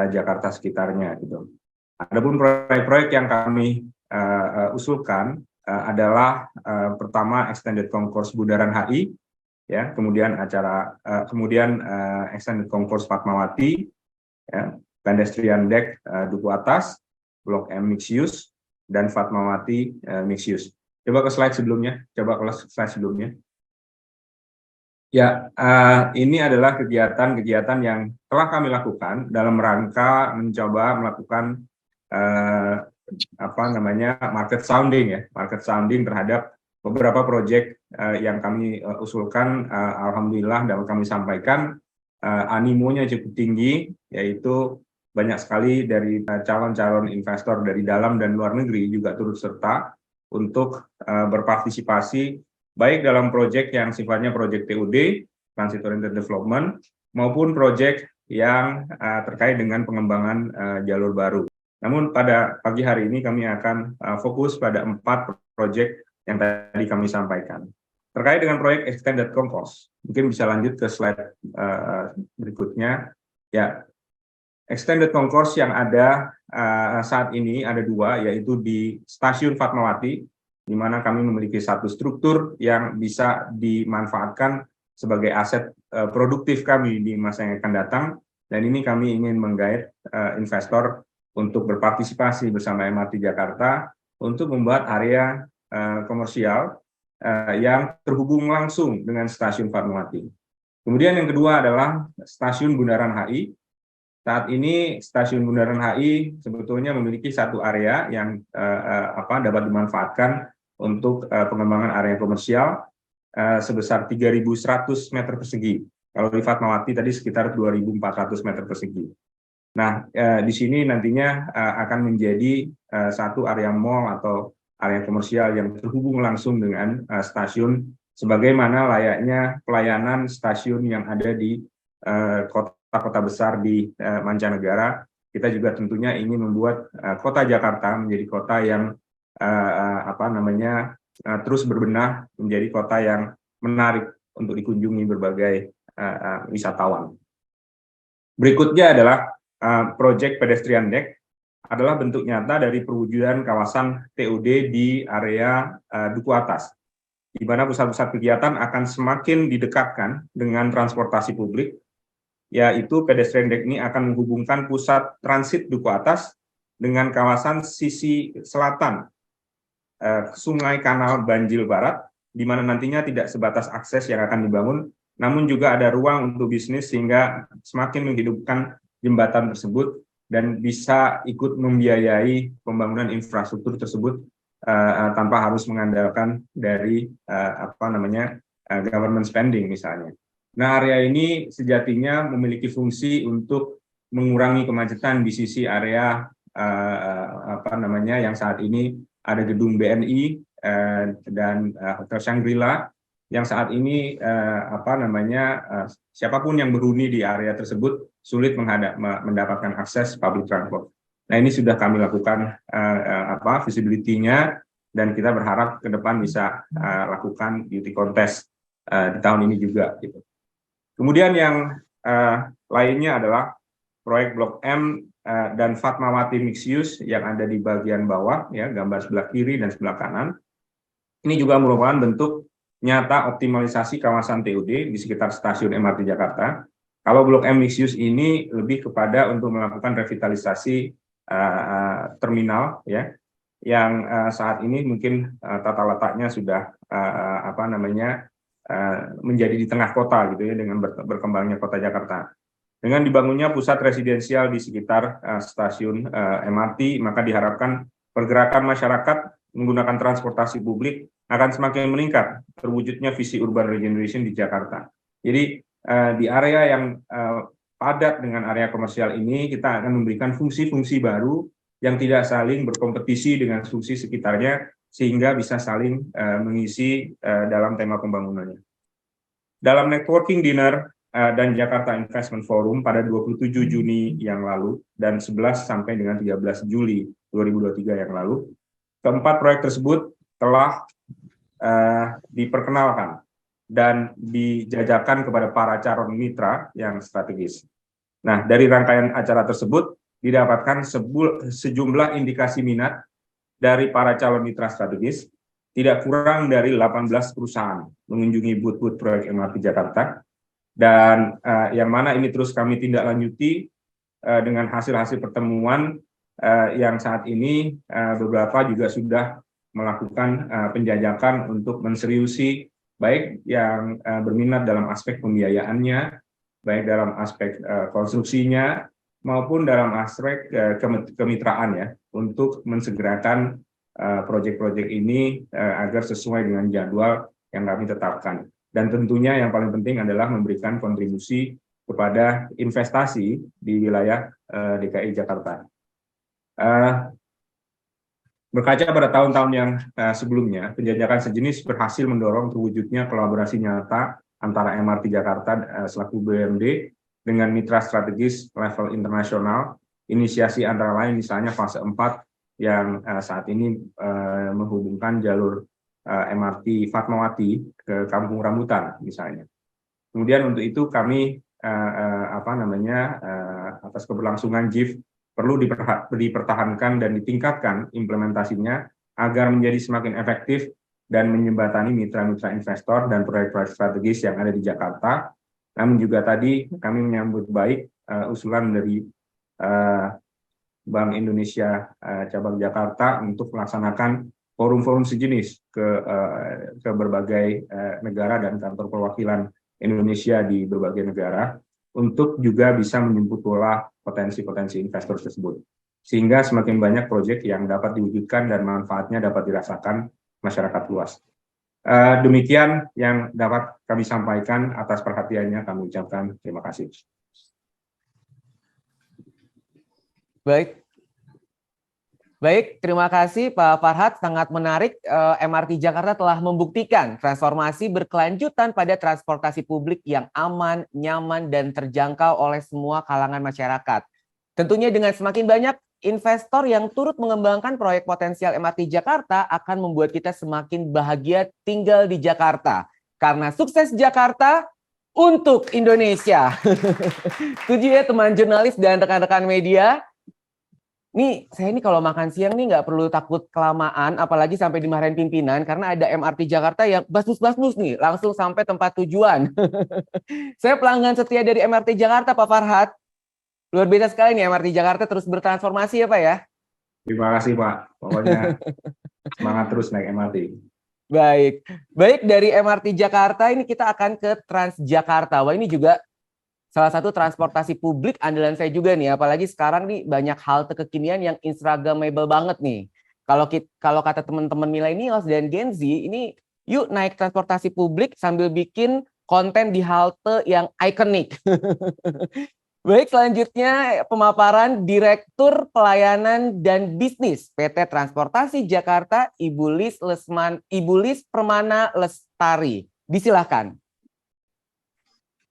Jakarta sekitarnya gitu. Adapun proyek-proyek yang kami usulkan adalah pertama Extended Concourse Bundaran HI, ya, kemudian Extended Concourse Fatmawati, ya, pedestrian deck Duku Atas, Blok M Mixed Use, dan Fatmawati Mixed Use. Coba ke slide sebelumnya. Ya, ini adalah kegiatan-kegiatan yang telah kami lakukan dalam rangka mencoba melakukan market sounding terhadap beberapa proyek yang kami usulkan. Alhamdulillah dapat kami sampaikan animonya cukup tinggi, yaitu banyak sekali dari calon-calon investor dari dalam dan luar negeri juga turut serta untuk berpartisipasi baik dalam proyek yang sifatnya proyek TOD, Transit Oriented Development, maupun proyek yang terkait dengan pengembangan jalur baru. Namun pada pagi hari ini kami akan fokus pada 4 proyek yang tadi kami sampaikan. Terkait dengan proyek Extended Concourse, mungkin bisa lanjut ke slide berikutnya. Ya, Extended Concourse yang ada saat ini ada 2, yaitu di Stasiun Fatmawati, di mana kami memiliki satu struktur yang bisa dimanfaatkan sebagai aset produktif kami di masa yang akan datang, dan ini kami ingin menggait investor untuk berpartisipasi bersama MRT Jakarta untuk membuat area komersial yang terhubung langsung dengan Stasiun Fatmawati. Kemudian yang kedua adalah Stasiun Bundaran HI. Saat ini Stasiun Bundaran HI sebetulnya memiliki satu area yang dapat dimanfaatkan untuk pengembangan area komersial sebesar 3.100 meter persegi. Kalau di Fatmawati tadi sekitar 2.400 meter persegi. Nah, di sini nantinya akan menjadi satu area mall atau area komersial yang terhubung langsung dengan stasiun, sebagaimana layaknya pelayanan stasiun yang ada di kota-kota besar di mancanegara. Kita juga tentunya ingin membuat kota Jakarta menjadi kota yang terus berbenah menjadi kota yang menarik untuk dikunjungi berbagai wisatawan. Berikutnya adalah proyek pedestrian deck, adalah bentuk nyata dari perwujudan kawasan TOD di area Duku Atas, di mana pusat-pusat kegiatan akan semakin didekatkan dengan transportasi publik, yaitu pedestrian deck ini akan menghubungkan pusat transit Duku Atas dengan kawasan sisi selatan Sungai Kanal Banjil Barat, di mana nantinya tidak sebatas akses yang akan dibangun, namun juga ada ruang untuk bisnis sehingga semakin menghidupkan jembatan tersebut dan bisa ikut membiayai pembangunan infrastruktur tersebut tanpa harus mengandalkan dari government spending misalnya. Nah, area ini sejatinya memiliki fungsi untuk mengurangi kemacetan di sisi area yang saat ini ada gedung BNI dan Hotel Shangri-La, yang saat ini siapapun yang berhuni di area tersebut sulit mendapatkan akses public transport. Nah, ini sudah kami lakukan visibility-nya, dan kita berharap ke depan bisa lakukan beauty contest di tahun ini juga gitu. Kemudian yang lainnya adalah proyek Blok M dan Fatmawati Mixed Use yang ada di bagian bawah, ya, gambar sebelah kiri dan sebelah kanan. Ini juga merupakan bentuk nyata optimalisasi kawasan TOD di sekitar stasiun MRT Jakarta. Kalau Blok M Mixed Use ini lebih kepada untuk melakukan revitalisasi terminal, ya, yang saat ini mungkin tata letaknya sudah menjadi di tengah kota gitu ya, dengan berkembangnya kota Jakarta. Dengan dibangunnya pusat residensial di sekitar stasiun MRT, maka diharapkan pergerakan masyarakat menggunakan transportasi publik akan semakin meningkat, terwujudnya visi urban regeneration di Jakarta. Jadi di area yang padat dengan area komersial ini, kita akan memberikan fungsi-fungsi baru yang tidak saling berkompetisi dengan fungsi sekitarnya, sehingga bisa saling mengisi dalam tema pembangunannya. Dalam networking dinner dan Jakarta Investment Forum pada 27 Juni yang lalu dan 11 sampai dengan 13 Juli 2023 yang lalu, keempat proyek tersebut telah diperkenalkan dan dijajakan kepada para calon mitra yang strategis. Nah, dari rangkaian acara tersebut, didapatkan sejumlah indikasi minat dari para calon mitra strategis, tidak kurang dari 18 perusahaan mengunjungi booth-booth proyek MRT Jakarta, dan yang mana ini terus kami tindak lanjuti dengan hasil-hasil pertemuan yang saat ini beberapa juga sudah melakukan penjajakan untuk menseriusi baik yang berminat dalam aspek pembiayaannya, baik dalam aspek konstruksinya, maupun dalam aspek kemitraan ya, untuk mensegerakan proyek-proyek ini agar sesuai dengan jadwal yang kami tetapkan. Dan tentunya yang paling penting adalah memberikan kontribusi kepada investasi di wilayah DKI Jakarta. Berkaca pada tahun-tahun yang sebelumnya, penjajakan sejenis berhasil mendorong terwujudnya kolaborasi nyata antara MRT Jakarta selaku BUMD dengan mitra strategis level internasional. Inisiasi antara lain misalnya fase 4 yang saat ini menghubungkan jalur MRT Fatmawati ke Kampung Rambutan misalnya. Kemudian untuk itu kami atas keberlangsungan JIF perlu dipertahankan dan ditingkatkan implementasinya agar menjadi semakin efektif dan menjembatani mitra-mitra investor dan proyek-proyek strategis yang ada di Jakarta. Namun juga tadi kami menyambut baik usulan dari Bank Indonesia cabang Jakarta untuk melaksanakan forum-forum sejenis ke berbagai negara dan kantor perwakilan Indonesia di berbagai negara untuk juga bisa menjemput bola potensi-potensi investor tersebut. Sehingga semakin banyak proyek yang dapat diwujudkan dan manfaatnya dapat dirasakan masyarakat luas. Demikian yang dapat kami sampaikan. Atas perhatiannya kami ucapkan terima kasih. Baik, terima kasih Pak Farhad. Sangat menarik. MRT Jakarta telah membuktikan transformasi berkelanjutan pada transportasi publik yang aman, nyaman, dan terjangkau oleh semua kalangan masyarakat. Tentunya dengan semakin banyak investor yang turut mengembangkan proyek potensial MRT Jakarta akan membuat kita semakin bahagia tinggal di Jakarta. Karena sukses Jakarta untuk Indonesia. Setuju ya teman jurnalis dan rekan-rekan media? Saya kalau makan siang nggak perlu takut kelamaan, apalagi sampai dimarahin pimpinan, karena ada MRT Jakarta yang basmus-basmus nih, langsung sampai tempat tujuan. Saya pelanggan setia dari MRT Jakarta, Pak Farhad. Luar biasa sekali nih MRT Jakarta terus bertransformasi ya Pak ya. Terima kasih Pak, pokoknya semangat terus naik MRT. Baik dari MRT Jakarta ini kita akan ke Transjakarta. Wah ini juga salah satu transportasi publik andalan saya juga nih, apalagi sekarang nih banyak halte kekinian yang instagramable banget nih. Kalau kata teman-teman millennials dan Gen Z, ini yuk naik transportasi publik sambil bikin konten di halte yang ikonik. Baik, selanjutnya pemaparan Direktur Pelayanan dan Bisnis PT Transportasi Jakarta, Ibu Lis Permana Lestari. Disilahkan.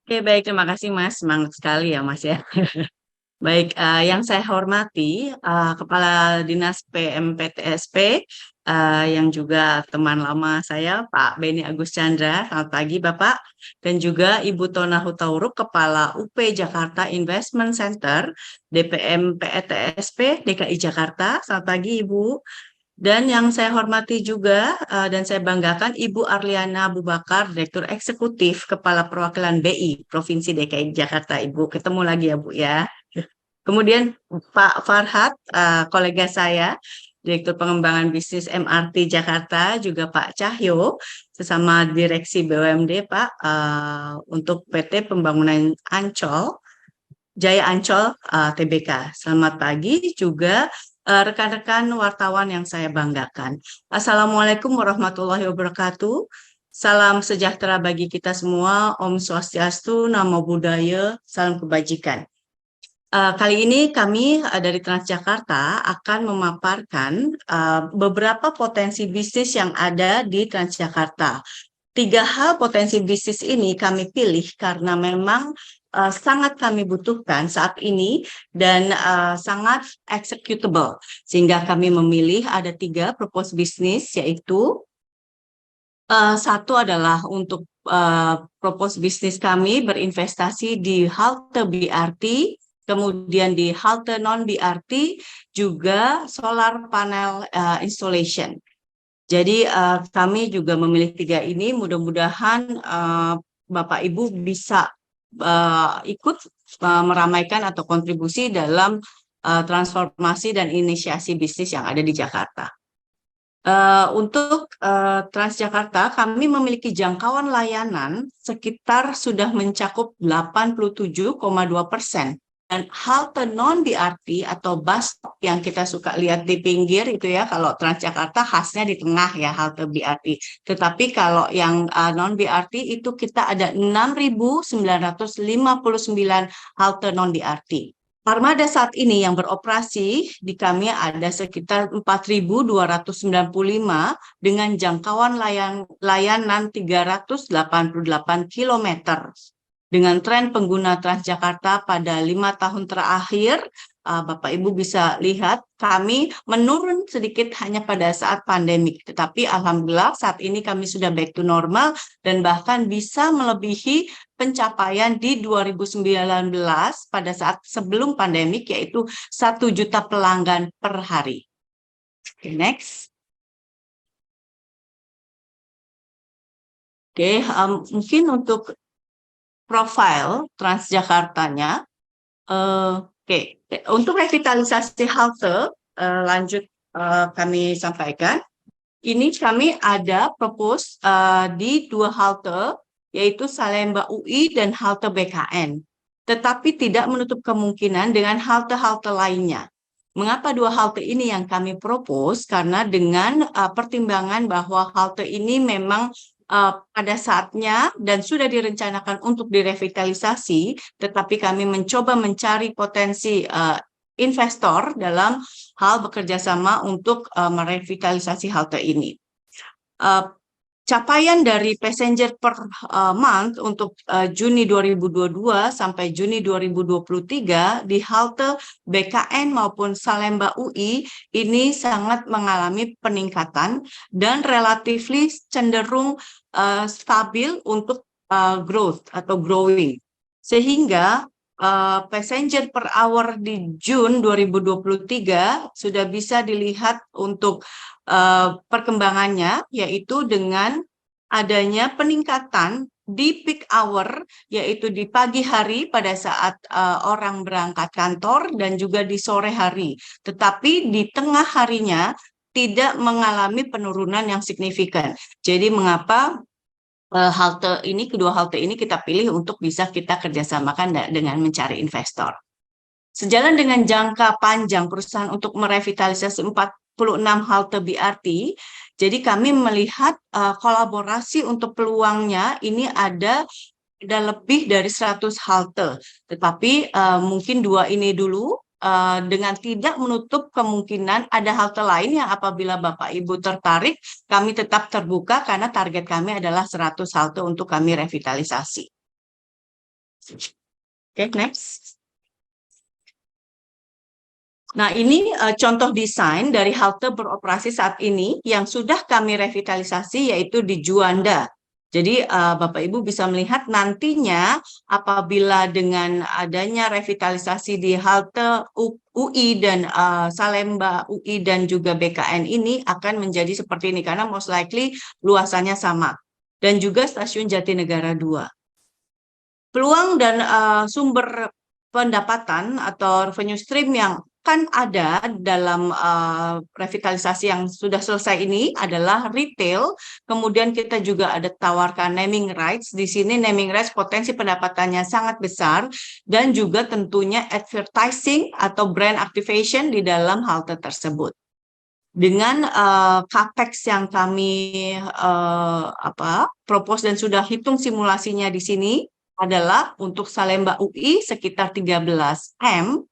Oke, baik, terima kasih Mas. Semangat sekali ya Mas ya. Baik, yang saya hormati Kepala Dinas PMPTSP yang juga teman lama saya Pak Beni Agus Chandra. Selamat pagi Bapak. Dan juga Ibu Tona Hutauruk Kepala UP Jakarta Investment Center DPM PETSP DKI Jakarta. Selamat pagi Ibu. Dan yang saya hormati juga dan saya banggakan Ibu Arliana Abu Bakar, Direktur Eksekutif Kepala Perwakilan BI Provinsi DKI Jakarta. Ibu, ketemu lagi ya Bu ya. Kemudian Pak Farhad, kolega saya, Direktur Pengembangan Bisnis MRT Jakarta, juga Pak Cahyo, sesama Direksi BUMD Pak, untuk PT Pembangunan Ancol, Jaya Ancol TBK. Selamat pagi juga rekan-rekan wartawan yang saya banggakan. Assalamualaikum warahmatullahi wabarakatuh. Salam sejahtera bagi kita semua. Om Swastiastu, Namo Buddhaya, salam kebajikan. Kali ini kami dari Transjakarta akan memaparkan beberapa potensi bisnis yang ada di Transjakarta. 3 hal potensi bisnis ini kami pilih karena memang sangat kami butuhkan saat ini dan sangat executable. Sehingga kami memilih ada 3 propose bisnis, yaitu satu adalah untuk propose bisnis kami berinvestasi di halte BRT kemudian di halte non-BRT juga solar panel installation. Jadi kami juga memilih 3 ini, mudah-mudahan Bapak Ibu bisa ikut meramaikan atau kontribusi dalam transformasi dan inisiasi bisnis yang ada di Jakarta. Untuk Transjakarta, kami memiliki jangkauan layanan sekitar sudah mencakup 87,2%. Dan halte non-BRT atau bus stop yang kita suka lihat di pinggir itu ya, kalau Transjakarta khasnya di tengah ya halte BRT. Tetapi kalau yang non-BRT itu kita ada 6.959 halte non-BRT. Armada saat ini yang beroperasi di kami ada sekitar 4.295 dengan jangkauan layanan 388 km. Dengan tren pengguna Transjakarta pada 5 tahun terakhir, Bapak Ibu bisa lihat kami menurun sedikit hanya pada saat pandemik. Tetapi alhamdulillah saat ini kami sudah back to normal dan bahkan bisa melebihi pencapaian di 2019 pada saat sebelum pandemik, yaitu 1 juta pelanggan per hari. Okay, next. Oke, mungkin untuk profil Transjakartanya, untuk revitalisasi halte lanjut kami sampaikan. Ini kami ada propose di 2 halte, yaitu Salemba UI dan halte BKN. Tetapi tidak menutup kemungkinan dengan halte-halte lainnya. Mengapa 2 halte ini yang kami propose? Karena dengan pertimbangan bahwa halte ini memang pada saatnya dan sudah direncanakan untuk direvitalisasi, tetapi kami mencoba mencari potensi investor dalam hal bekerja sama untuk merevitalisasi halte ini. Capaian dari passenger per month untuk Juni 2022 sampai Juni 2023 di halte BKN maupun Salemba UI ini sangat mengalami peningkatan dan relatif cenderung stabil untuk growth atau growing. Sehingga passenger per hour di Juni 2023 sudah bisa dilihat untuk perkembangannya, yaitu dengan adanya peningkatan di peak hour, yaitu di pagi hari pada saat orang berangkat kantor dan juga di sore hari. Tetapi di tengah harinya tidak mengalami penurunan yang signifikan. Jadi mengapa kedua halte ini kita pilih untuk bisa kita kerjasamakan dengan mencari investor. Sejalan dengan jangka panjang perusahaan untuk merevitalisasi 46 halte BRT, jadi kami melihat kolaborasi untuk peluangnya ini ada lebih dari 100 halte. Tetapi mungkin 2 ini dulu, dengan tidak menutup kemungkinan ada halte lain yang apabila Bapak Ibu tertarik, kami tetap terbuka karena target kami adalah 100 halte untuk kami revitalisasi. Oke, next. Nah, ini contoh desain dari halte beroperasi saat ini yang sudah kami revitalisasi, yaitu di Juanda. Jadi Bapak Ibu bisa melihat nantinya apabila dengan adanya revitalisasi di halte UI dan Salemba UI dan juga BKN ini akan menjadi seperti ini karena most likely luasannya sama. Dan juga stasiun Jatinegara 2. Peluang dan sumber pendapatan atau revenue stream yang kan ada dalam revitalisasi yang sudah selesai ini adalah retail, kemudian kita juga ada tawarkan naming rights. Di sini naming rights potensi pendapatannya sangat besar dan juga tentunya advertising atau brand activation di dalam halte tersebut. Dengan capex yang kami propose dan sudah hitung simulasinya di sini adalah untuk Salemba UI sekitar 13 M,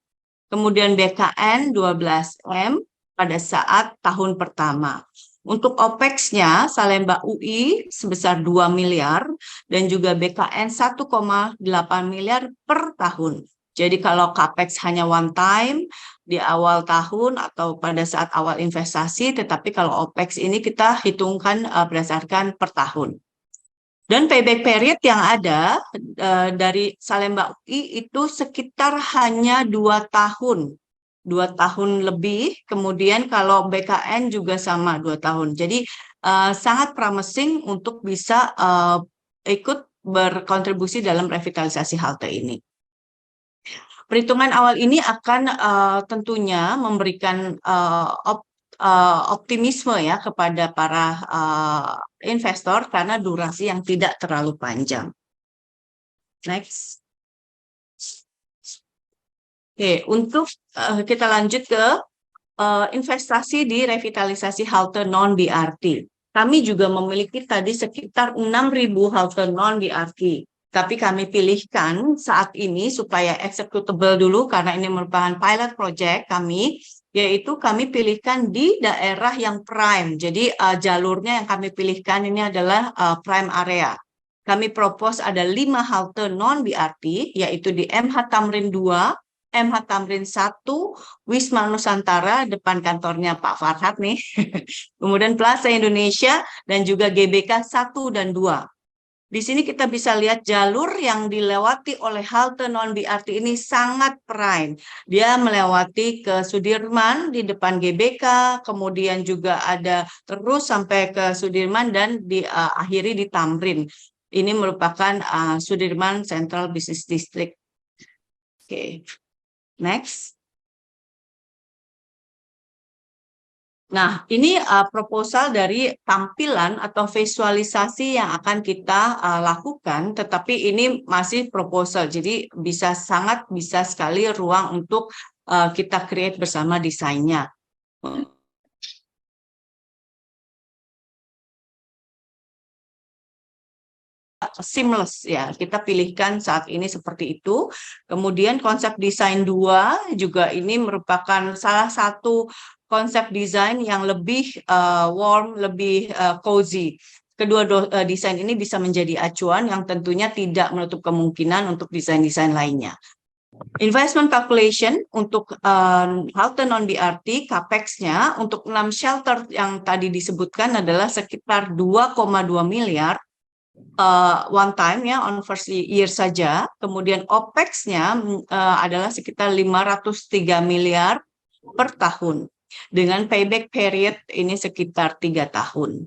kemudian BKN 12 M pada saat tahun pertama. Untuk OPEX-nya Salemba UI sebesar 2 miliar dan juga BKN 1,8 miliar per tahun. Jadi kalau CAPEX hanya one time di awal tahun atau pada saat awal investasi, tetapi kalau OPEX ini kita hitungkan berdasarkan per tahun. Dan payback period yang ada dari Salemba UI itu sekitar hanya 2 tahun. 2 tahun lebih, kemudian kalau BKN juga sama 2 tahun. Jadi sangat promising untuk bisa ikut berkontribusi dalam revitalisasi halte ini. Perhitungan awal ini akan tentunya memberikan optimisme ya kepada para investor karena durasi yang tidak terlalu panjang. Next. Oke, untuk kita lanjut ke investasi di revitalisasi halte non-BRT. Kami juga memiliki tadi sekitar 6.000 halte non-BRT. Tapi kami pilihkan saat ini supaya executable dulu karena ini merupakan pilot project kami, yaitu kami pilihkan di daerah yang prime. Jadi jalurnya yang kami pilihkan ini adalah prime area. Kami propose ada 5 halte non-BRT, yaitu di MH Tamrin 2, MH Tamrin 1, Wisma Nusantara, depan kantornya Pak Farhad nih, kemudian Plaza Indonesia, dan juga GBK 1 dan 2. Di sini kita bisa lihat jalur yang dilewati oleh halte non-BRT ini sangat prime. Dia melewati ke Sudirman di depan GBK, kemudian juga ada terus sampai ke Sudirman dan diakhiri di Tamrin. Ini merupakan Sudirman Central Business District. Oke, next. Nah, ini proposal dari tampilan atau visualisasi yang akan kita lakukan, tetapi ini masih proposal, jadi sangat bisa sekali ruang untuk kita create bersama desainnya. Seamless ya, kita pilihkan saat ini seperti itu. Kemudian konsep desain 2 juga ini merupakan salah satu konsep desain yang lebih warm, lebih cozy. Kedua desain ini bisa menjadi acuan yang tentunya tidak menutup kemungkinan untuk desain-desain lainnya. Investment calculation untuk halte non-BRT, capex-nya untuk 6 shelter yang tadi disebutkan adalah sekitar 2,2 miliar one time ya, on first year saja. Kemudian OPEX-nya adalah sekitar 503 miliar per tahun. Dengan payback period ini sekitar 3 tahun.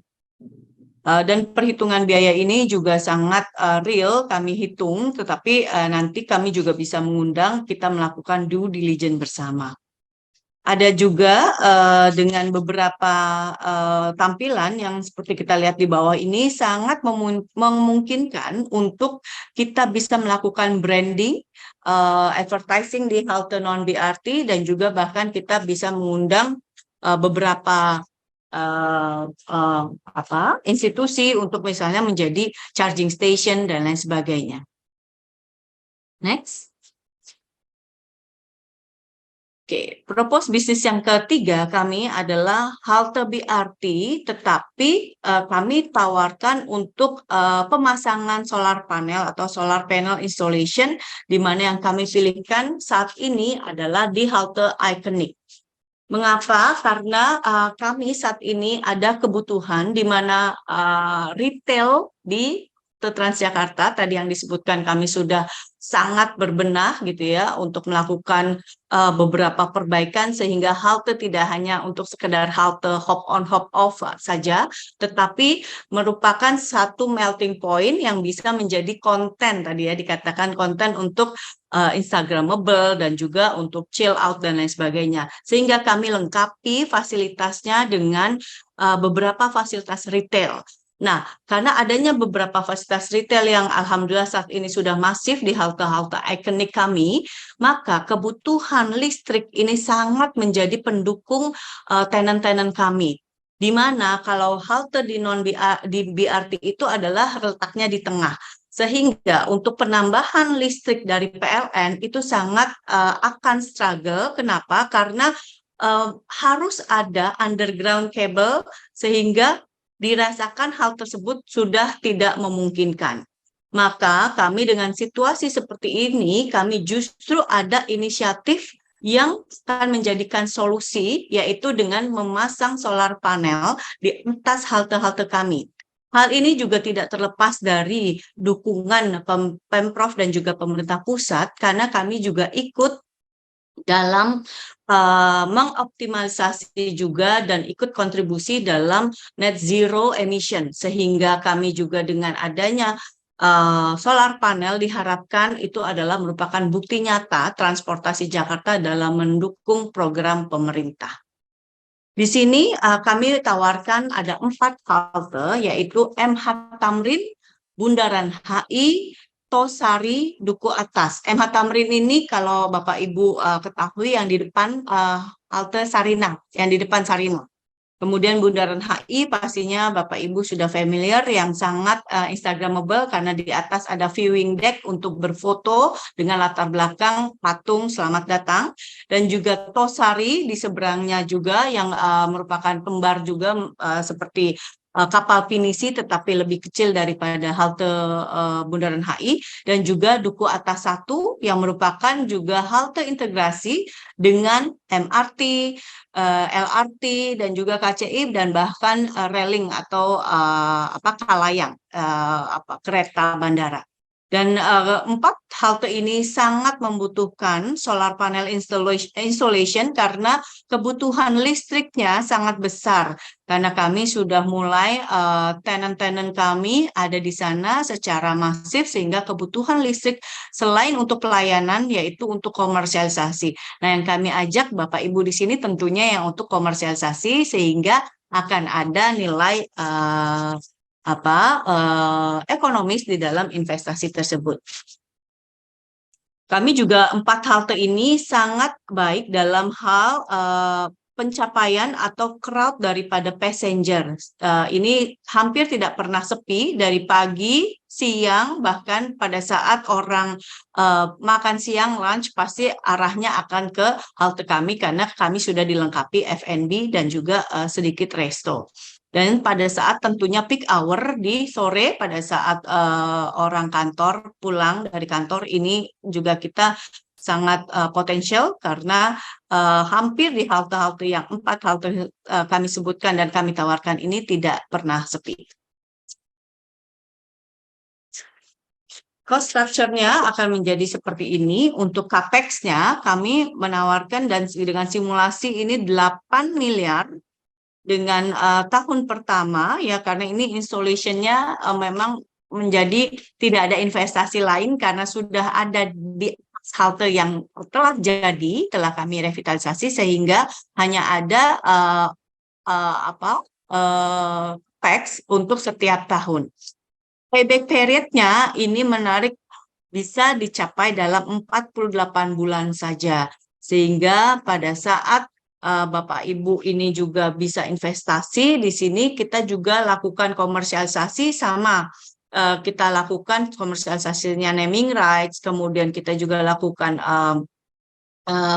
Dan perhitungan biaya ini juga sangat real kami hitung, tetapi nanti kami juga bisa mengundang kita melakukan due diligence bersama. Ada juga dengan beberapa tampilan yang seperti kita lihat di bawah ini sangat memungkinkan untuk kita bisa melakukan branding, advertising di halte non-BRT, dan juga bahkan kita bisa mengundang beberapa institusi untuk misalnya menjadi charging station dan lain sebagainya. Next. Oke, propose bisnis yang ketiga kami adalah halte BRT, tetapi kami tawarkan untuk pemasangan solar panel atau solar panel installation, di mana yang kami pilihkan saat ini adalah di halte Iconic. Mengapa? Karena kami saat ini ada kebutuhan di mana retail di Transjakarta tadi yang disebutkan kami sudah sangat berbenah gitu ya untuk melakukan beberapa perbaikan sehingga halte tidak hanya untuk sekedar halte hop on hop off saja, tetapi merupakan satu melting point yang bisa menjadi konten tadi ya, dikatakan konten untuk Instagramable dan juga untuk chill out dan lain sebagainya, sehingga kami lengkapi fasilitasnya dengan beberapa fasilitas retail. Nah, karena adanya beberapa fasilitas retail yang alhamdulillah saat ini sudah masif di halte-halte ikonik kami, maka kebutuhan listrik ini sangat menjadi pendukung tenan-tenan kami. Di mana kalau halte di BRT itu adalah letaknya di tengah. Sehingga untuk penambahan listrik dari PLN itu sangat akan struggle. Kenapa? Karena harus ada underground cable sehingga dirasakan hal tersebut sudah tidak memungkinkan. Maka kami dengan situasi seperti ini, kami justru ada inisiatif yang akan menjadikan solusi, yaitu dengan memasang solar panel di atas halte-halte kami. Hal ini juga tidak terlepas dari dukungan Pemprov dan juga pemerintah pusat, karena kami juga ikut dalam mengoptimalisasi juga dan ikut kontribusi dalam net zero emission, sehingga kami juga dengan adanya solar panel diharapkan itu adalah merupakan bukti nyata transportasi Jakarta dalam mendukung program pemerintah. Di sini kami tawarkan ada 4 halte, yaitu MH Tamrin, Bundaran HI, Tosari, Duku Atas. MH Tamrin ini kalau Bapak Ibu ketahui yang di depan halte Sarinah, yang di depan Sarinah. Kemudian Bundaran HI pastinya Bapak Ibu sudah familiar, yang sangat Instagramable karena di atas ada viewing deck untuk berfoto dengan latar belakang patung Selamat Datang. Dan juga Tosari di seberangnya juga yang merupakan kembar juga seperti kapal pinisi tetapi lebih kecil daripada halte Bundaran HI, dan juga Duku Atas 1 yang merupakan juga halte integrasi dengan MRT, LRT dan juga KCI, dan bahkan railing atau kalayang kereta bandara. Dan 4 halte ini sangat membutuhkan solar panel installation karena kebutuhan listriknya sangat besar. Karena kami sudah mulai tenant-tenant kami ada di sana secara masif, sehingga kebutuhan listrik selain untuk pelayanan yaitu untuk komersialisasi. Nah, yang kami ajak Bapak Ibu di sini tentunya yang untuk komersialisasi, sehingga akan ada nilai ekonomis di dalam investasi tersebut. Kami juga 4 halte ini sangat baik dalam hal pencapaian atau crowd daripada passenger. Ini hampir tidak pernah sepi dari pagi, siang, bahkan pada saat orang makan siang, lunch, pasti arahnya akan ke halte kami karena kami sudah dilengkapi F&B dan juga sedikit resto. Dan pada saat tentunya peak hour di sore, pada saat orang kantor pulang dari kantor, ini juga kita sangat potensial karena hampir di halte-halte yang 4 halte kami sebutkan dan kami tawarkan ini tidak pernah sepi. Cost structure-nya akan menjadi seperti ini. Untuk capex-nya kami menawarkan dan dengan simulasi ini 8 miliar dengan tahun pertama ya, karena ini installation-nya memang menjadi tidak ada investasi lain karena sudah ada di halte yang telah jadi, telah kami revitalisasi, sehingga hanya ada capex untuk setiap tahun. Payback period-nya ini menarik, bisa dicapai dalam 48 bulan saja, sehingga pada saat Bapak Ibu ini juga bisa investasi di sini, kita juga lakukan komersialisasi sama. Kita lakukan komersialisasinya naming rights, kemudian kita juga lakukan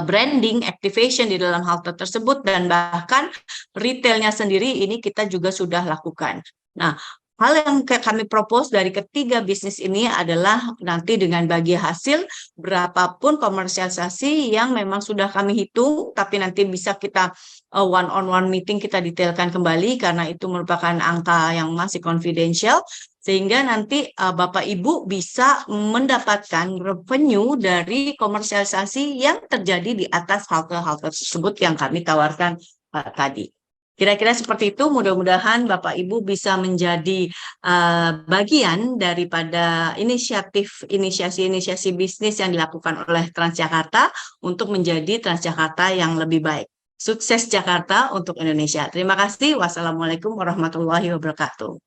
branding, activation di dalam halte tersebut, dan bahkan retailnya sendiri ini kita juga sudah lakukan. Nah, hal yang kami propose dari ketiga bisnis ini adalah nanti dengan bagi hasil berapapun komersialisasi yang memang sudah kami hitung, tapi nanti bisa kita one-on-one meeting kita detailkan kembali karena itu merupakan angka yang masih confidential, sehingga nanti Bapak Ibu bisa mendapatkan revenue dari komersialisasi yang terjadi di atas halte-halte tersebut yang kami tawarkan tadi. Kira-kira seperti itu, mudah-mudahan Bapak Ibu bisa menjadi bagian daripada inisiasi bisnis yang dilakukan oleh Transjakarta untuk menjadi Transjakarta yang lebih baik. Sukses Jakarta untuk Indonesia. Terima kasih. Wassalamualaikum warahmatullahi wabarakatuh.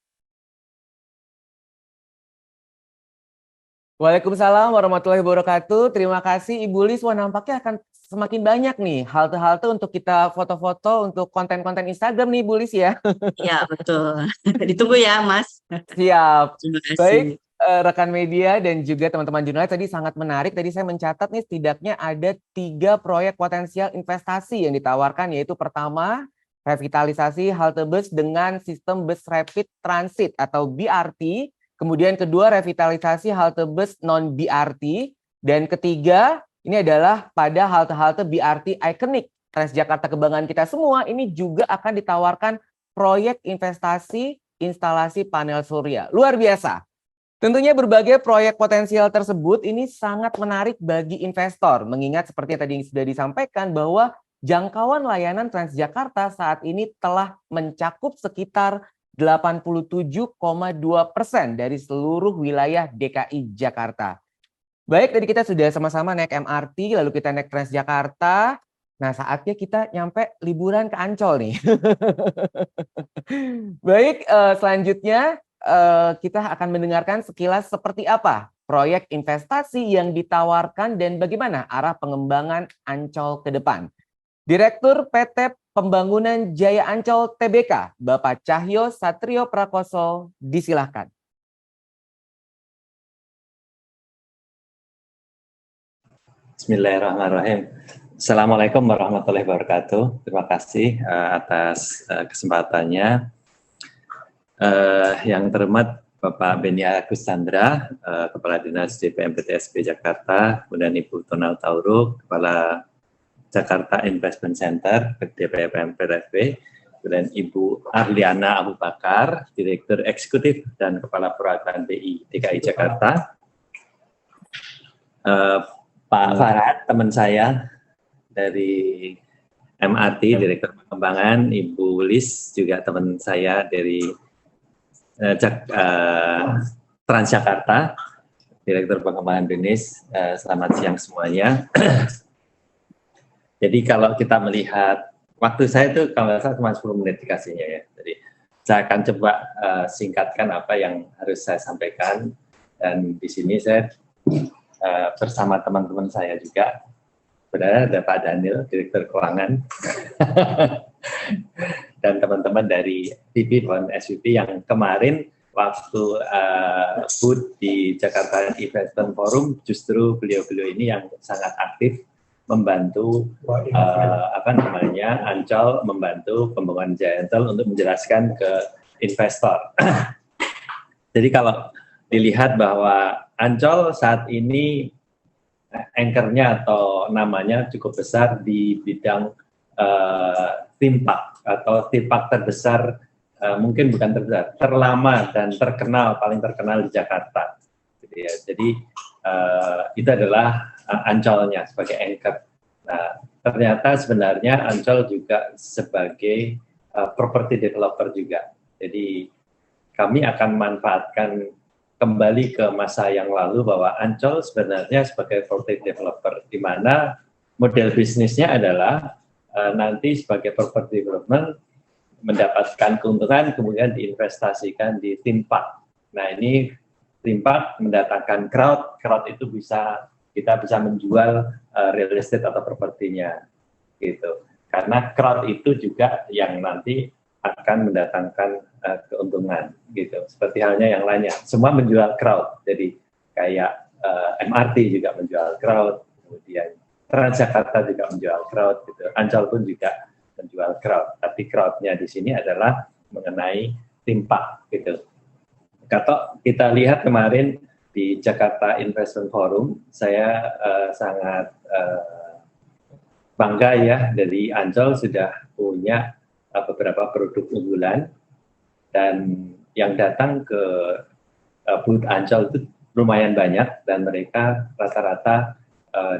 Waalaikumsalam warahmatullahi wabarakatuh. Terima kasih Ibu Lis. Wah, nampaknya akan semakin banyak nih halte-halte untuk kita foto-foto untuk konten-konten Instagram nih Ibu Lis ya. Ya, betul. Ditunggu ya, Mas. Siap. Terima kasih. Baik, rekan media dan juga teman-teman jurnalis, tadi sangat menarik. Tadi saya mencatat nih setidaknya ada 3 proyek potensial investasi yang ditawarkan, yaitu pertama, revitalisasi halte bus dengan sistem bus rapid transit atau BRT. Kemudian kedua, revitalisasi halte bus non-BRT. Dan ketiga, ini adalah pada halte-halte BRT ikonik Transjakarta kebanggaan kita semua. Ini juga akan ditawarkan proyek investasi instalasi panel surya. Luar biasa. Tentunya berbagai proyek potensial tersebut ini sangat menarik bagi investor, mengingat seperti yang tadi sudah disampaikan bahwa jangkauan layanan Transjakarta saat ini telah mencakup sekitar 87,2% dari seluruh wilayah DKI Jakarta. Baik, tadi kita sudah sama-sama naik MRT, lalu kita naik Transjakarta. Nah, saatnya kita nyampe liburan ke Ancol nih. Baik, selanjutnya kita akan mendengarkan sekilas seperti apa proyek investasi yang ditawarkan dan bagaimana arah pengembangan Ancol ke depan. Direktur PT Pembangunan Jaya Ancol Tbk, Bapak Cahyo Satrio Prakoso, disilahkan. Bismillahirrahmanirrahim. Assalamualaikum warahmatullahi wabarakatuh. Terima kasih atas kesempatannya. Yang terhormat Bapak Beni Agus Chandra, Kepala Dinas DPM-PTSP Jakarta, kemudian Ibu Tonal Tauruk, Kepala Jakarta Investment Center, DPM-PTSP, kemudian Ibu Arliana Abu Bakar, Direktur Eksekutif dan Kepala Perwakilan BI DKI Jakarta, Pak Farhad, teman saya dari MRT, Direktur Pengembangan, Ibu Lis, juga teman saya dari Transjakarta, Direktur Pengembangan bisnis. Selamat siang semuanya. Jadi kalau kita melihat, waktu saya itu kalau nggak salah cuma 10 menit dikasihnya ya. Jadi saya akan coba singkatkan apa yang harus saya sampaikan. Dan di sini saya bersama teman-teman saya juga, benar ada Pak Daniel, Direktur Keuangan, dan teman-teman dari TV dan SVP yang kemarin waktu booth di Jakarta Investment Forum, justru beliau-beliau ini yang sangat aktif membantu Ancol, membantu pembangunan Jaya Ancol untuk menjelaskan ke investor. Jadi kalau dilihat bahwa Ancol saat ini anchor-nya atau namanya cukup besar di bidang theme park atau theme park terbesar, mungkin bukan terbesar, terlama dan paling terkenal di Jakarta. Jadi itu adalah Ancolnya sebagai anchor. Nah, ternyata sebenarnya Ancol juga sebagai property developer juga. Jadi kami akan manfaatkan kembali ke masa yang lalu bahwa Ancol sebenarnya sebagai property developer, di mana model bisnisnya adalah nanti sebagai property development mendapatkan keuntungan kemudian diinvestasikan di theme park. Nah, ini theme park mendatangkan crowd itu kita bisa menjual real estate atau propertinya gitu. Karena crowd itu juga yang nanti akan mendatangkan keuntungan gitu. Seperti halnya yang lainnya, semua menjual crowd. Jadi kayak MRT juga menjual crowd, kemudian Transjakarta juga menjual crowd gitu. Ancol pun juga menjual crowd. Tapi crowd-nya di sini adalah mengenai theme park gitu. Kalau kita lihat kemarin di Jakarta Investment Forum, saya sangat bangga ya, dari Ancol sudah punya beberapa produk unggulan, dan yang datang ke booth Ancol itu lumayan banyak, dan mereka rata-rata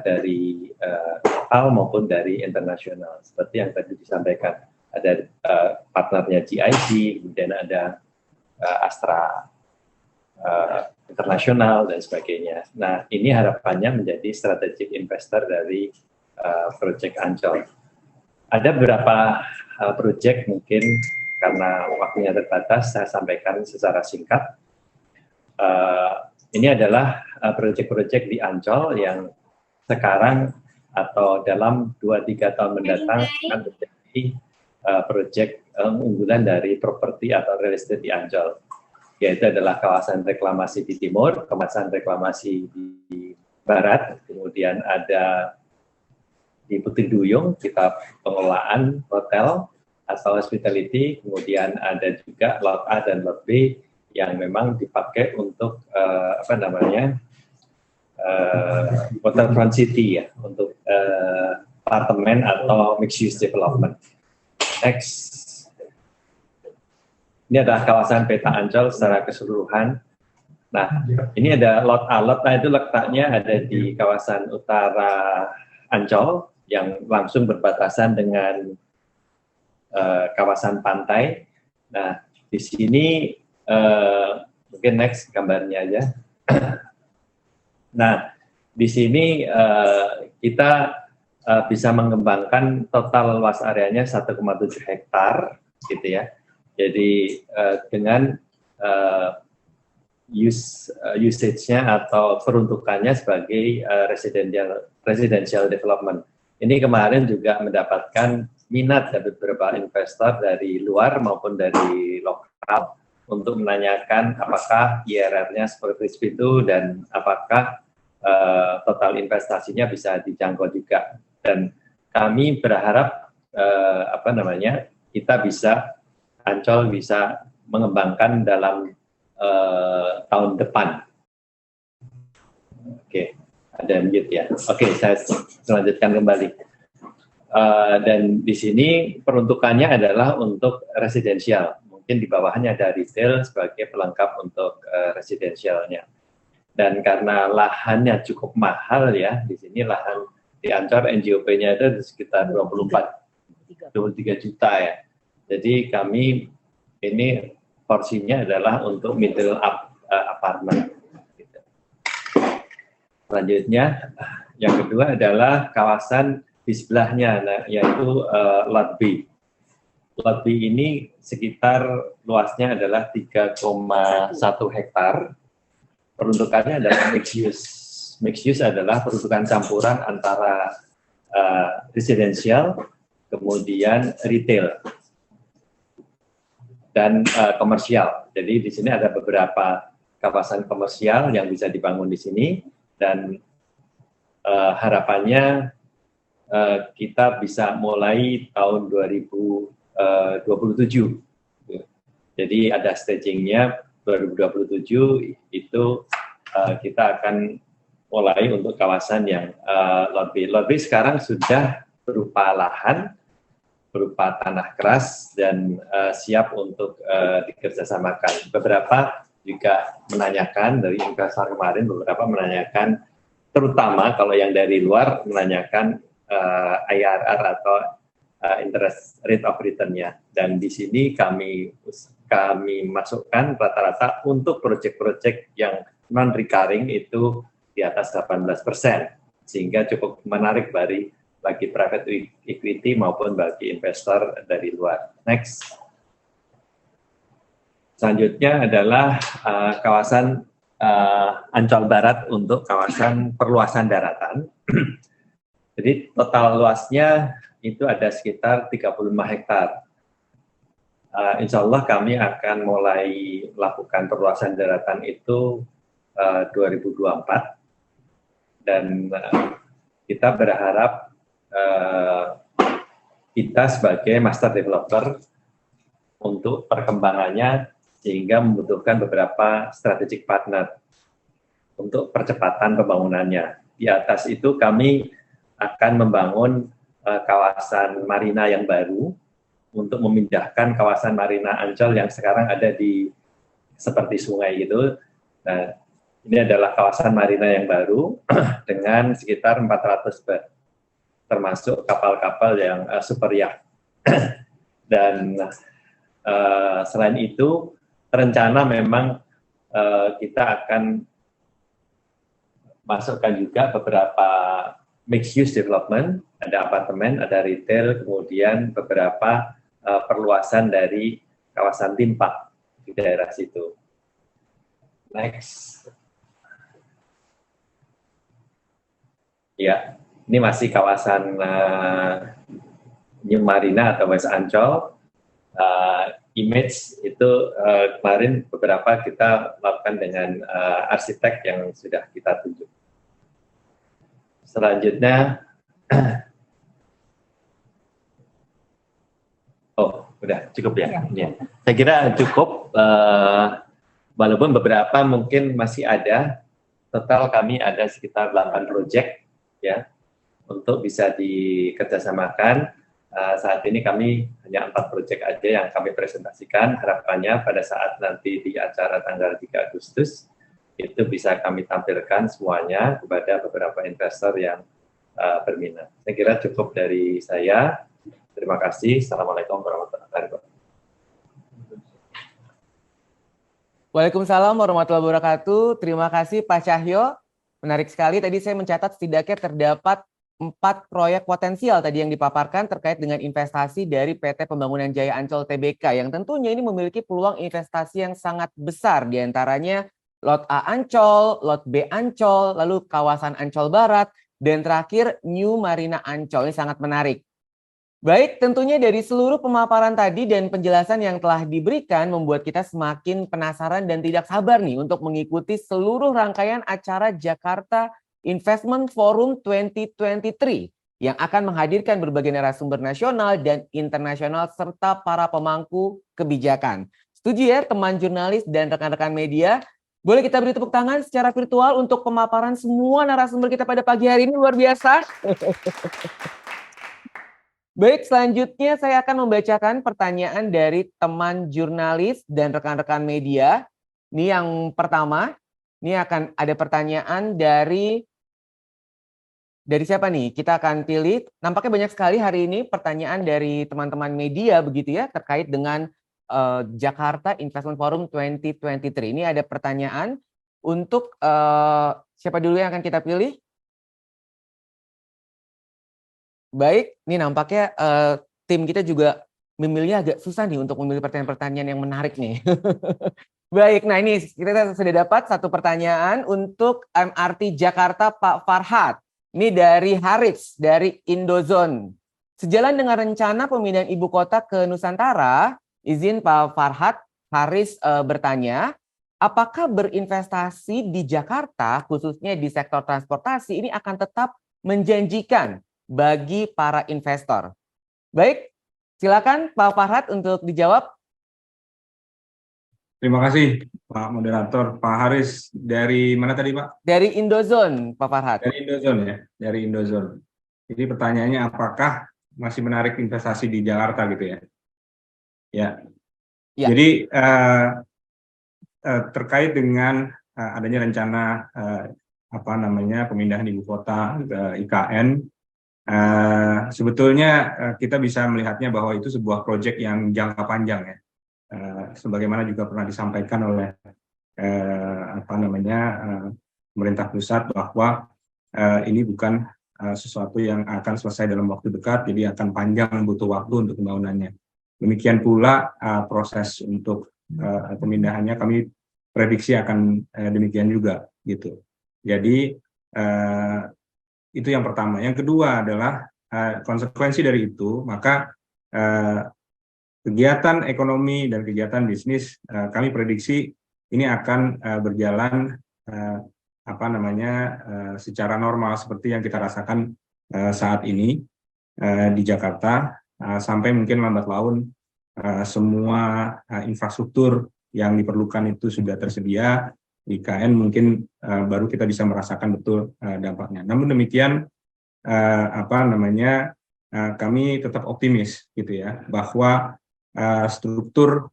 dari lokal maupun dari internasional. Seperti yang tadi disampaikan, ada partnernya GIC, kemudian ada Astra internasional dan sebagainya. Nah, ini harapannya menjadi strategic investor dari proyek Ancol. Ada beberapa proyek, mungkin karena waktunya terbatas, saya sampaikan secara singkat. Ini adalah proyek-proyek di Ancol yang sekarang atau dalam 2-3 tahun mendatang akan menjadi proyek unggulan dari properti atau real estate di Ancol, yaitu adalah kawasan reklamasi di timur, kawasan reklamasi di barat, kemudian ada di Putri Duyung kita pengelolaan hotel atau hospitality, kemudian ada juga lot A dan lot B yang memang dipakai untuk waterfront city ya, untuk apartemen atau mixed use development. Next. Ini adalah kawasan peta Ancol secara keseluruhan. Nah, ini ada lot A. Lot A itu letaknya ada di kawasan utara Ancol yang langsung berbatasan dengan kawasan pantai. Nah, di sini mungkin next gambarnya aja. Nah, di sini kita bisa mengembangkan total luas areanya 1,7 hektar, gitu ya. Jadi dengan usage-nya atau peruntukannya sebagai residential development. Ini kemarin juga mendapatkan minat dari beberapa investor dari luar maupun dari lokal untuk menanyakan apakah IRR-nya seperti itu dan apakah total investasinya bisa dijangkau juga. Dan kami berharap kita bisa Ancol bisa mengembangkan dalam tahun depan. Oke, ada mute ya. Oke, saya selanjutkan kembali. Dan di sini peruntukannya adalah untuk residensial. Mungkin di bawahnya ada retail sebagai pelengkap untuk residensialnya. Dan karena lahannya cukup mahal ya, di sini lahan di Ancol NJOP-nya itu sekitar 23 juta ya. Jadi kami ini porsinya adalah untuk middle up apartemen. Selanjutnya, yang kedua adalah kawasan di sebelahnya, yaitu Lot B. Lot B ini sekitar luasnya adalah 3,1 hektar. Peruntukannya adalah mixed use. Mixed use adalah peruntukan campuran antara residensial, kemudian retail, dan komersial. Jadi di sini ada beberapa kawasan komersial yang bisa dibangun di sini, dan harapannya kita bisa mulai tahun 2027. Jadi ada stagingnya 2027 itu kita akan mulai untuk kawasan yang Lot B. Lot B sekarang sudah berupa lahan, berupa tanah keras, dan siap untuk dikerjasamakan. Beberapa juga menanyakan dari investor kemarin, beberapa menanyakan, terutama kalau yang dari luar menanyakan IRR atau interest rate of return-nya. Dan di sini kami masukkan rata-rata untuk proyek-proyek yang non-recurring itu di atas 18%, sehingga cukup menarik bagi private equity maupun bagi investor dari luar. Next. Selanjutnya adalah kawasan Ancol Barat untuk kawasan perluasan daratan. Jadi total luasnya itu ada sekitar 35 hektar. Insya Allah kami akan mulai melakukan perluasan daratan itu 2024. Dan kita berharap kita sebagai master developer untuk perkembangannya, sehingga membutuhkan beberapa strategic partner untuk percepatan pembangunannya. Di atas itu kami akan membangun kawasan marina yang baru untuk memindahkan kawasan marina Ancol yang sekarang ada di seperti sungai gitu. Nah, ini adalah kawasan marina yang baru dengan sekitar 400 bed, termasuk kapal-kapal yang super yacht. Dan selain itu, rencana memang kita akan masukkan juga beberapa mixed use development, ada apartemen, ada retail, kemudian beberapa perluasan dari kawasan theme park di daerah situ. Next. Ya, ini masih kawasan New Marina atau West Ancol. Image itu kemarin beberapa kita lakukan dengan arsitek yang sudah kita tunjuk. Selanjutnya, udah cukup ya. Ya. Saya kira cukup, walaupun beberapa mungkin masih ada. Total kami ada sekitar 8 proyek ya untuk bisa dikerjasamakan. Saat ini kami hanya 4 proyek aja yang kami presentasikan. Harapannya pada saat nanti di acara tanggal 3 Agustus itu bisa kami tampilkan semuanya kepada beberapa investor yang berminat. Saya kira cukup dari saya. Terima kasih. Assalamualaikum warahmatullahi wabarakatuh. Waalaikumsalam warahmatullahi wabarakatuh. Terima kasih Pak Cahyo. Menarik sekali. Tadi saya mencatat setidaknya terdapat 4 proyek potensial tadi yang dipaparkan terkait dengan investasi dari PT Pembangunan Jaya Ancol Tbk yang tentunya ini memiliki peluang investasi yang sangat besar, diantaranya Lot A Ancol, Lot B Ancol, lalu kawasan Ancol Barat, dan terakhir New Marina Ancol. Ini sangat menarik. Baik, tentunya dari seluruh pemaparan tadi dan penjelasan yang telah diberikan membuat kita semakin penasaran dan tidak sabar nih untuk mengikuti seluruh rangkaian acara Jakarta Investment Forum 2023 yang akan menghadirkan berbagai narasumber nasional dan internasional serta para pemangku kebijakan. Setuju ya teman jurnalis dan rekan-rekan media? Boleh kita beri tepuk tangan secara virtual untuk pemaparan semua narasumber kita pada pagi hari ini, luar biasa. Baik, selanjutnya saya akan membacakan pertanyaan dari teman jurnalis dan rekan-rekan media. Ini yang pertama, ini akan ada pertanyaan dari siapa nih? Kita akan pilih. Nampaknya banyak sekali hari ini pertanyaan dari teman-teman media begitu ya terkait dengan Jakarta Investment Forum 2023. Ini ada pertanyaan untuk siapa dulu yang akan kita pilih? Baik, ini nampaknya tim kita juga memilihnya agak susah nih untuk memilih pertanyaan-pertanyaan yang menarik nih. Baik, nah ini kita sudah dapat satu pertanyaan untuk MRT Jakarta Pak Farhad. Ini dari Haris, dari Indozone. Sejalan dengan rencana pemindahan ibu kota ke Nusantara, izin Pak Farhad, Haris bertanya, apakah berinvestasi di Jakarta, khususnya di sektor transportasi, ini akan tetap menjanjikan bagi para investor? Baik, silakan Pak Farhad untuk dijawab. Terima kasih Pak Moderator. Pak Haris dari mana tadi Pak? Dari Indozone, Pak Farhad. Dari Indozone ya, dari Indozone. Jadi pertanyaannya apakah masih menarik investasi di Jakarta gitu ya? Ya. Jadi terkait dengan adanya rencana pemindahan ibu kota ke IKN, sebetulnya kita bisa melihatnya bahwa itu sebuah proyek yang jangka panjang ya. Sebagaimana juga pernah disampaikan oleh pemerintah pusat bahwa ini bukan sesuatu yang akan selesai dalam waktu dekat, jadi akan panjang butuh waktu untuk pembangunannya. Demikian pula proses untuk pemindahannya kami prediksi akan demikian juga gitu. Jadi itu yang pertama. Yang kedua adalah konsekuensi dari itu, maka kegiatan ekonomi dan kegiatan bisnis kami prediksi ini akan berjalan secara normal seperti yang kita rasakan saat ini di Jakarta, sampai mungkin lambat laun semua infrastruktur yang diperlukan itu sudah tersedia di IKN, mungkin baru kita bisa merasakan betul dampaknya. Namun demikian kami tetap optimis gitu ya, bahwa struktur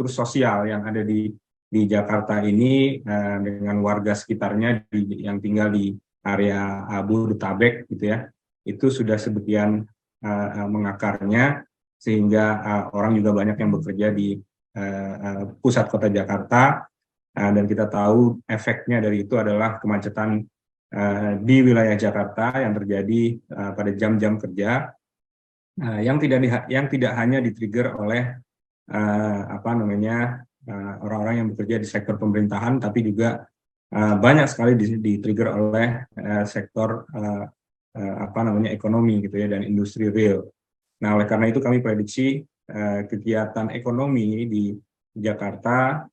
sosial yang ada di Jakarta ini dengan warga sekitarnya yang tinggal di area Jabodetabek gitu ya, itu sudah sebagian mengakarnya, sehingga orang juga banyak yang bekerja di pusat kota Jakarta, dan kita tahu efeknya dari itu adalah kemacetan di wilayah Jakarta yang terjadi pada jam-jam kerja. Yang tidak hanya di-trigger oleh orang-orang yang bekerja di sektor pemerintahan, tapi juga banyak sekali di-trigger oleh sektor ekonomi gitu ya, dan industri real. Nah, oleh karena itu kami prediksi kegiatan ekonomi di Jakarta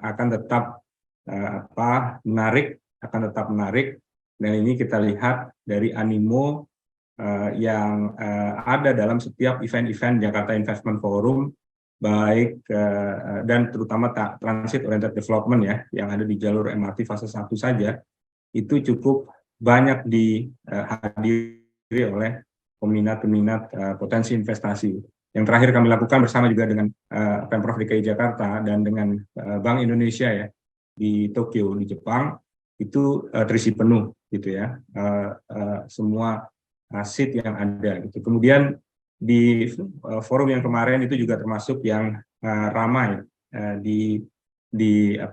akan tetap menarik, dan ini kita lihat dari animo yang ada dalam setiap event-event Jakarta Investment Forum, baik dan terutama transit oriented development ya, yang ada di jalur MRT fase 1 saja, itu cukup banyak dihadiri oleh peminat-peminat potensi investasi. Yang terakhir kami lakukan bersama juga dengan Pemprov DKI Jakarta dan dengan Bank Indonesia ya di Tokyo di Jepang itu terisi penuh gitu ya, semua seat yang ada gitu. Kemudian di forum yang kemarin itu juga termasuk yang ramai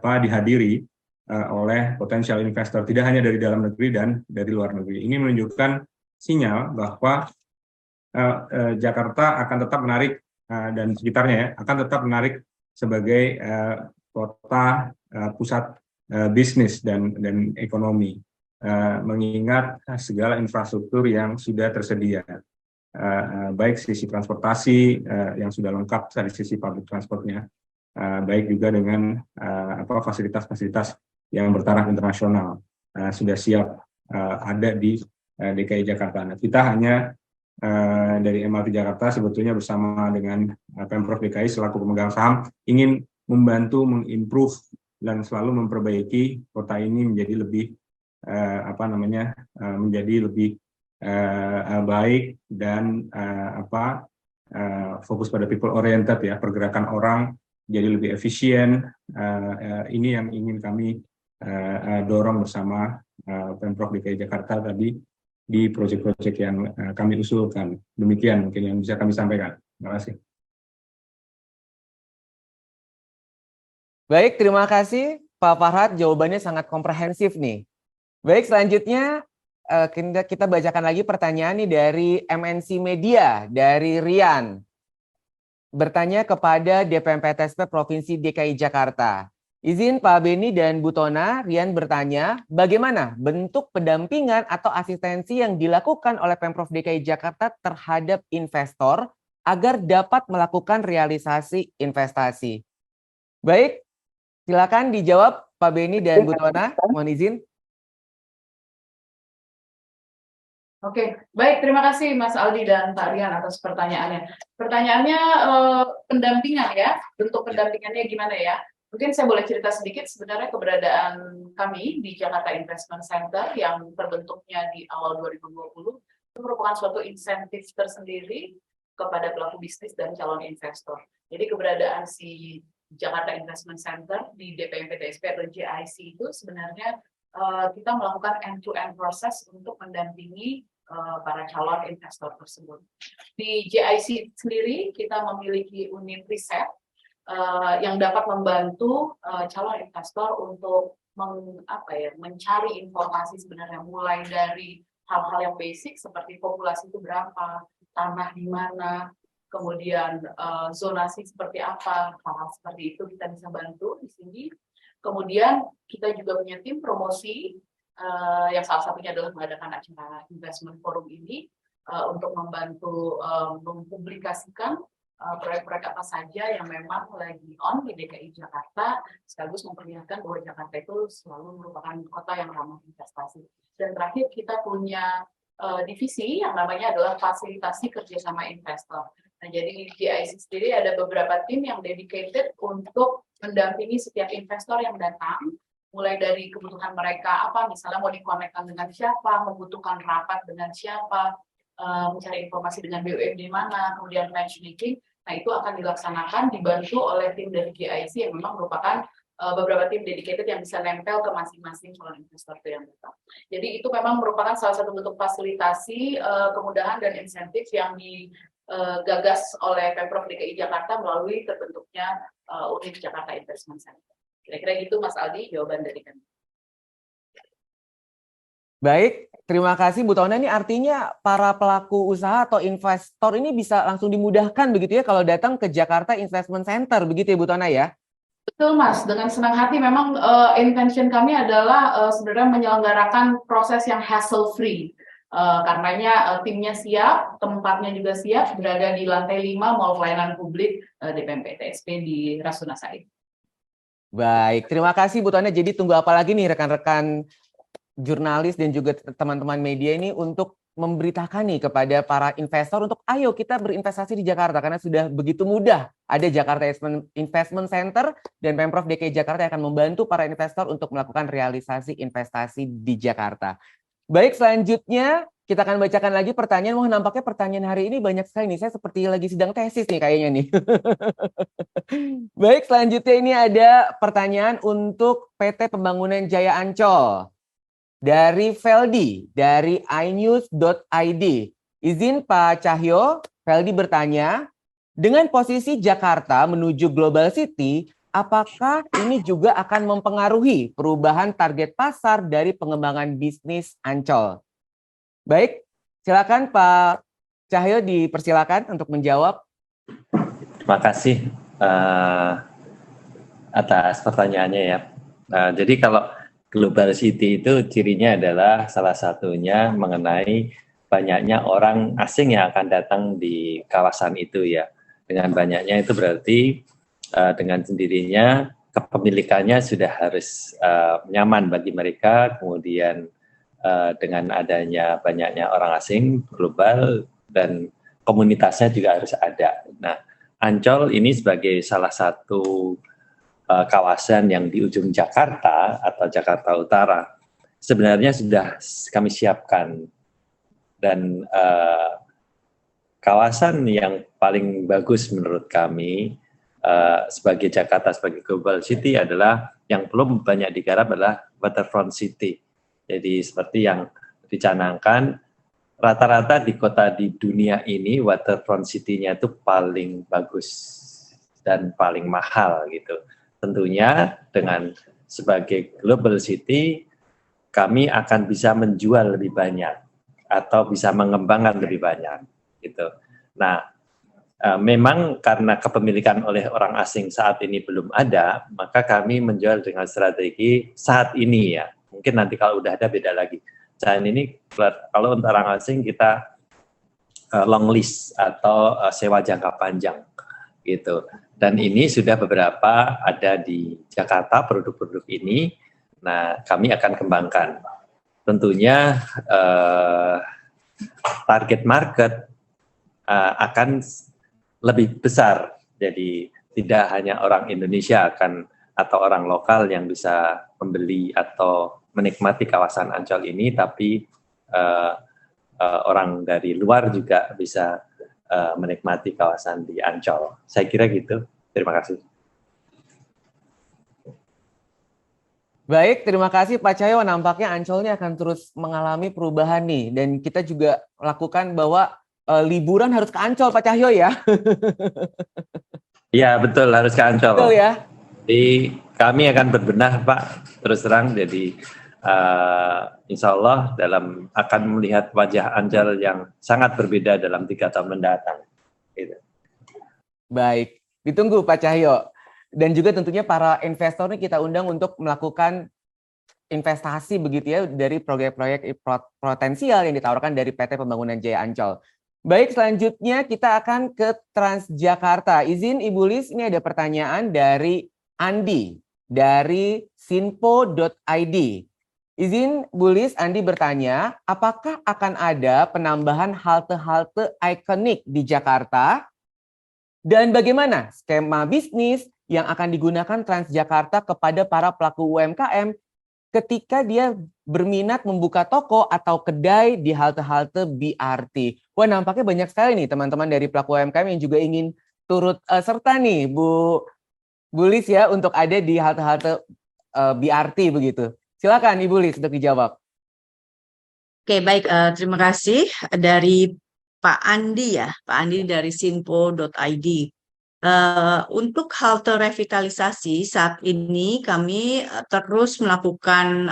dihadiri oleh potensial investor, tidak hanya dari dalam negeri dan dari luar negeri. Ini menunjukkan sinyal bahwa Jakarta akan tetap menarik dan sekitarnya ya akan tetap menarik sebagai kota pusat bisnis dan ekonomi, mengingat segala infrastruktur yang sudah tersedia, baik sisi transportasi yang sudah lengkap dari sisi public transportnya, baik juga dengan fasilitas-fasilitas yang bertaraf internasional sudah siap ada di DKI Jakarta. Nah, kita hanya dari MRT Jakarta sebetulnya bersama dengan Pemprov DKI selaku pemegang saham ingin membantu mengimprove dan selalu memperbaiki kota ini menjadi lebih menjadi lebih baik dan fokus pada people oriented ya, pergerakan orang jadi lebih efisien. Ini yang ingin kami dorong bersama Pemprov DKI Jakarta tadi di proyek-proyek yang kami usulkan. Demikian mungkin yang bisa kami sampaikan. Terima kasih. Baik, terima kasih Pak Farhad. Jawabannya sangat komprehensif nih. Baik, selanjutnya kita bacakan lagi pertanyaan nih dari MNC Media, dari Rian. Bertanya kepada DPMPTSP Provinsi DKI Jakarta. Izin Pak Beni dan Bu Tona, Rian bertanya, bagaimana bentuk pendampingan atau asistensi yang dilakukan oleh Pemprov DKI Jakarta terhadap investor agar dapat melakukan realisasi investasi? Baik, silakan dijawab Pak Beni dan Bu Tona, mohon izin. Oke, baik. Terima kasih Mas Aldi dan Pak Rian atas pertanyaannya. Pertanyaannya pendampingan ya, bentuk pendampingannya gimana ya? Mungkin saya boleh cerita sedikit sebenarnya keberadaan kami di Jakarta Investment Center yang terbentuknya di awal 2020 itu merupakan suatu insentif tersendiri kepada pelaku bisnis dan calon investor. Jadi keberadaan si Jakarta Investment Center di DPMPTSP atau JIC itu sebenarnya kita melakukan end-to-end proses untuk mendampingi para calon investor tersebut. Di JIC sendiri kita memiliki unit riset yang dapat membantu calon investor untuk mencari informasi sebenarnya mulai dari hal-hal yang basic seperti populasi itu berapa, tanah di mana, kemudian zonasi seperti apa, hal-hal seperti itu kita bisa bantu di sini. Kemudian kita juga punya tim promosi yang salah satunya adalah mengadakan acara investment forum ini untuk membantu mempublikasikan proyek-proyek apa saja yang memang lagi on di DKI Jakarta, sekaligus memperlihatkan bahwa Jakarta itu selalu merupakan kota yang ramah investasi. Dan terakhir kita punya divisi yang namanya adalah fasilitasi kerjasama investor. Nah, jadi di JIC sendiri ada beberapa tim yang dedicated untuk mendampingi setiap investor yang datang, mulai dari kebutuhan mereka apa, misalnya mau dikonekkan dengan siapa, membutuhkan rapat dengan siapa, mencari informasi dengan BUMD mana, kemudian matchmaking. Nah, itu akan dilaksanakan dibantu oleh tim dari JIC yang memang merupakan beberapa tim dedicated yang bisa nempel ke masing-masing calon investor yang datang. Jadi itu memang merupakan salah satu bentuk fasilitasi, kemudahan dan insentif yang digagas oleh Pemprov DKI Jakarta melalui terbentuknya unit Jakarta Investment Center. Kira-kira gitu Mas Aldi, jawaban dari kami. Baik, terima kasih Bu Tona. Ini artinya para pelaku usaha atau investor ini bisa langsung dimudahkan begitu ya kalau datang ke Jakarta Investment Center, begitu ya Bu Tona ya? Betul Mas, dengan senang hati memang intention kami adalah sebenarnya menyelenggarakan proses yang hassle free. Karenanya timnya siap, tempatnya juga siap, berada di lantai 5 Mall Pelayanan Publik DPMPTSP di Rasuna Said. Baik, terima kasih Bu Tona. Jadi tunggu apa lagi nih rekan-rekan jurnalis dan juga teman-teman media ini untuk memberitakan nih kepada para investor untuk ayo kita berinvestasi di Jakarta karena sudah begitu mudah. Ada Jakarta Investment Center dan Pemprov DKI Jakarta yang akan membantu para investor untuk melakukan realisasi investasi di Jakarta. Baik, selanjutnya kita akan bacakan lagi pertanyaan. Wah, nampaknya pertanyaan hari ini banyak sekali nih. Saya seperti lagi sidang tesis nih kayaknya nih. Baik, selanjutnya ini ada pertanyaan untuk PT Pembangunan Jaya Ancol. Dari Feldi, dari inews.id. Izin Pak Cahyo, Feldi bertanya, dengan posisi Jakarta menuju Global City, apakah ini juga akan mempengaruhi perubahan target pasar dari pengembangan bisnis Ancol? Baik, silakan Pak Cahyo, dipersilakan untuk menjawab. Terima kasih atas pertanyaannya ya. Jadi kalau Global City itu cirinya adalah salah satunya mengenai banyaknya orang asing yang akan datang di kawasan itu ya. Dengan banyaknya itu berarti dengan sendirinya kepemilikannya sudah harus nyaman bagi mereka, kemudian dengan adanya banyaknya orang asing global dan komunitasnya juga harus ada. Nah, Ancol ini sebagai salah satu kawasan yang di ujung Jakarta atau Jakarta Utara sebenarnya sudah kami siapkan, dan kawasan yang paling bagus menurut kami sebagai Jakarta sebagai Global City adalah yang belum banyak digarap adalah Waterfront City. Jadi seperti yang dicanangkan, rata-rata di kota di dunia ini Waterfront City-nya itu paling bagus dan paling mahal gitu. Tentunya dengan sebagai Global City, kami akan bisa menjual lebih banyak atau bisa mengembangkan lebih banyak gitu. Nah, memang karena kepemilikan oleh orang asing saat ini belum ada, maka kami menjual dengan strategi saat ini ya. Mungkin nanti kalau udah ada beda lagi. Saat ini kalau untuk orang asing kita long lease atau sewa jangka panjang gitu. Dan ini sudah beberapa ada di Jakarta produk-produk ini. Nah, kami akan kembangkan. Tentunya target market akan lebih besar. Jadi tidak hanya orang Indonesia atau orang lokal yang bisa membeli atau menikmati kawasan Ancol ini, tapi orang dari luar juga bisa menikmati kawasan di Ancol. Saya kira gitu. Terima kasih. Baik, terima kasih Pak Cahyo. Nampaknya Ancolnya akan terus mengalami perubahan nih. Dan kita juga lakukan bahwa liburan harus ke Ancol, Pak Cahyo ya. Iya, betul, harus ke Ancol. Betul ya. Jadi kami akan berbenah Pak, terus terang. Jadi insya Allah akan melihat wajah Ancol yang sangat berbeda dalam 3 tahun mendatang. Gitu. Baik, ditunggu Pak Cahyo. Dan juga tentunya para investor ini kita undang untuk melakukan investasi begitu ya dari proyek-proyek potensial yang ditawarkan dari PT Pembangunan Jaya Ancol. Baik, selanjutnya kita akan ke Transjakarta. Izin Ibu Lis, ini ada pertanyaan dari Andi dari sinpo.id. Izin Bu Lis, Andi bertanya, apakah akan ada penambahan halte-halte ikonik di Jakarta? Dan bagaimana skema bisnis yang akan digunakan Transjakarta kepada para pelaku UMKM ketika dia berminat membuka toko atau kedai di halte-halte BRT? Wah, nampaknya banyak sekali nih teman-teman dari pelaku UMKM yang juga ingin turut serta nih Bu Lis ya untuk ada di halte-halte BRT begitu. Silakan Ibu Lis untuk dijawab. Oke, baik. Terima kasih dari Pak Andi ya, Pak Andi dari sinpo.id. Untuk halte revitalisasi saat ini kami terus melakukan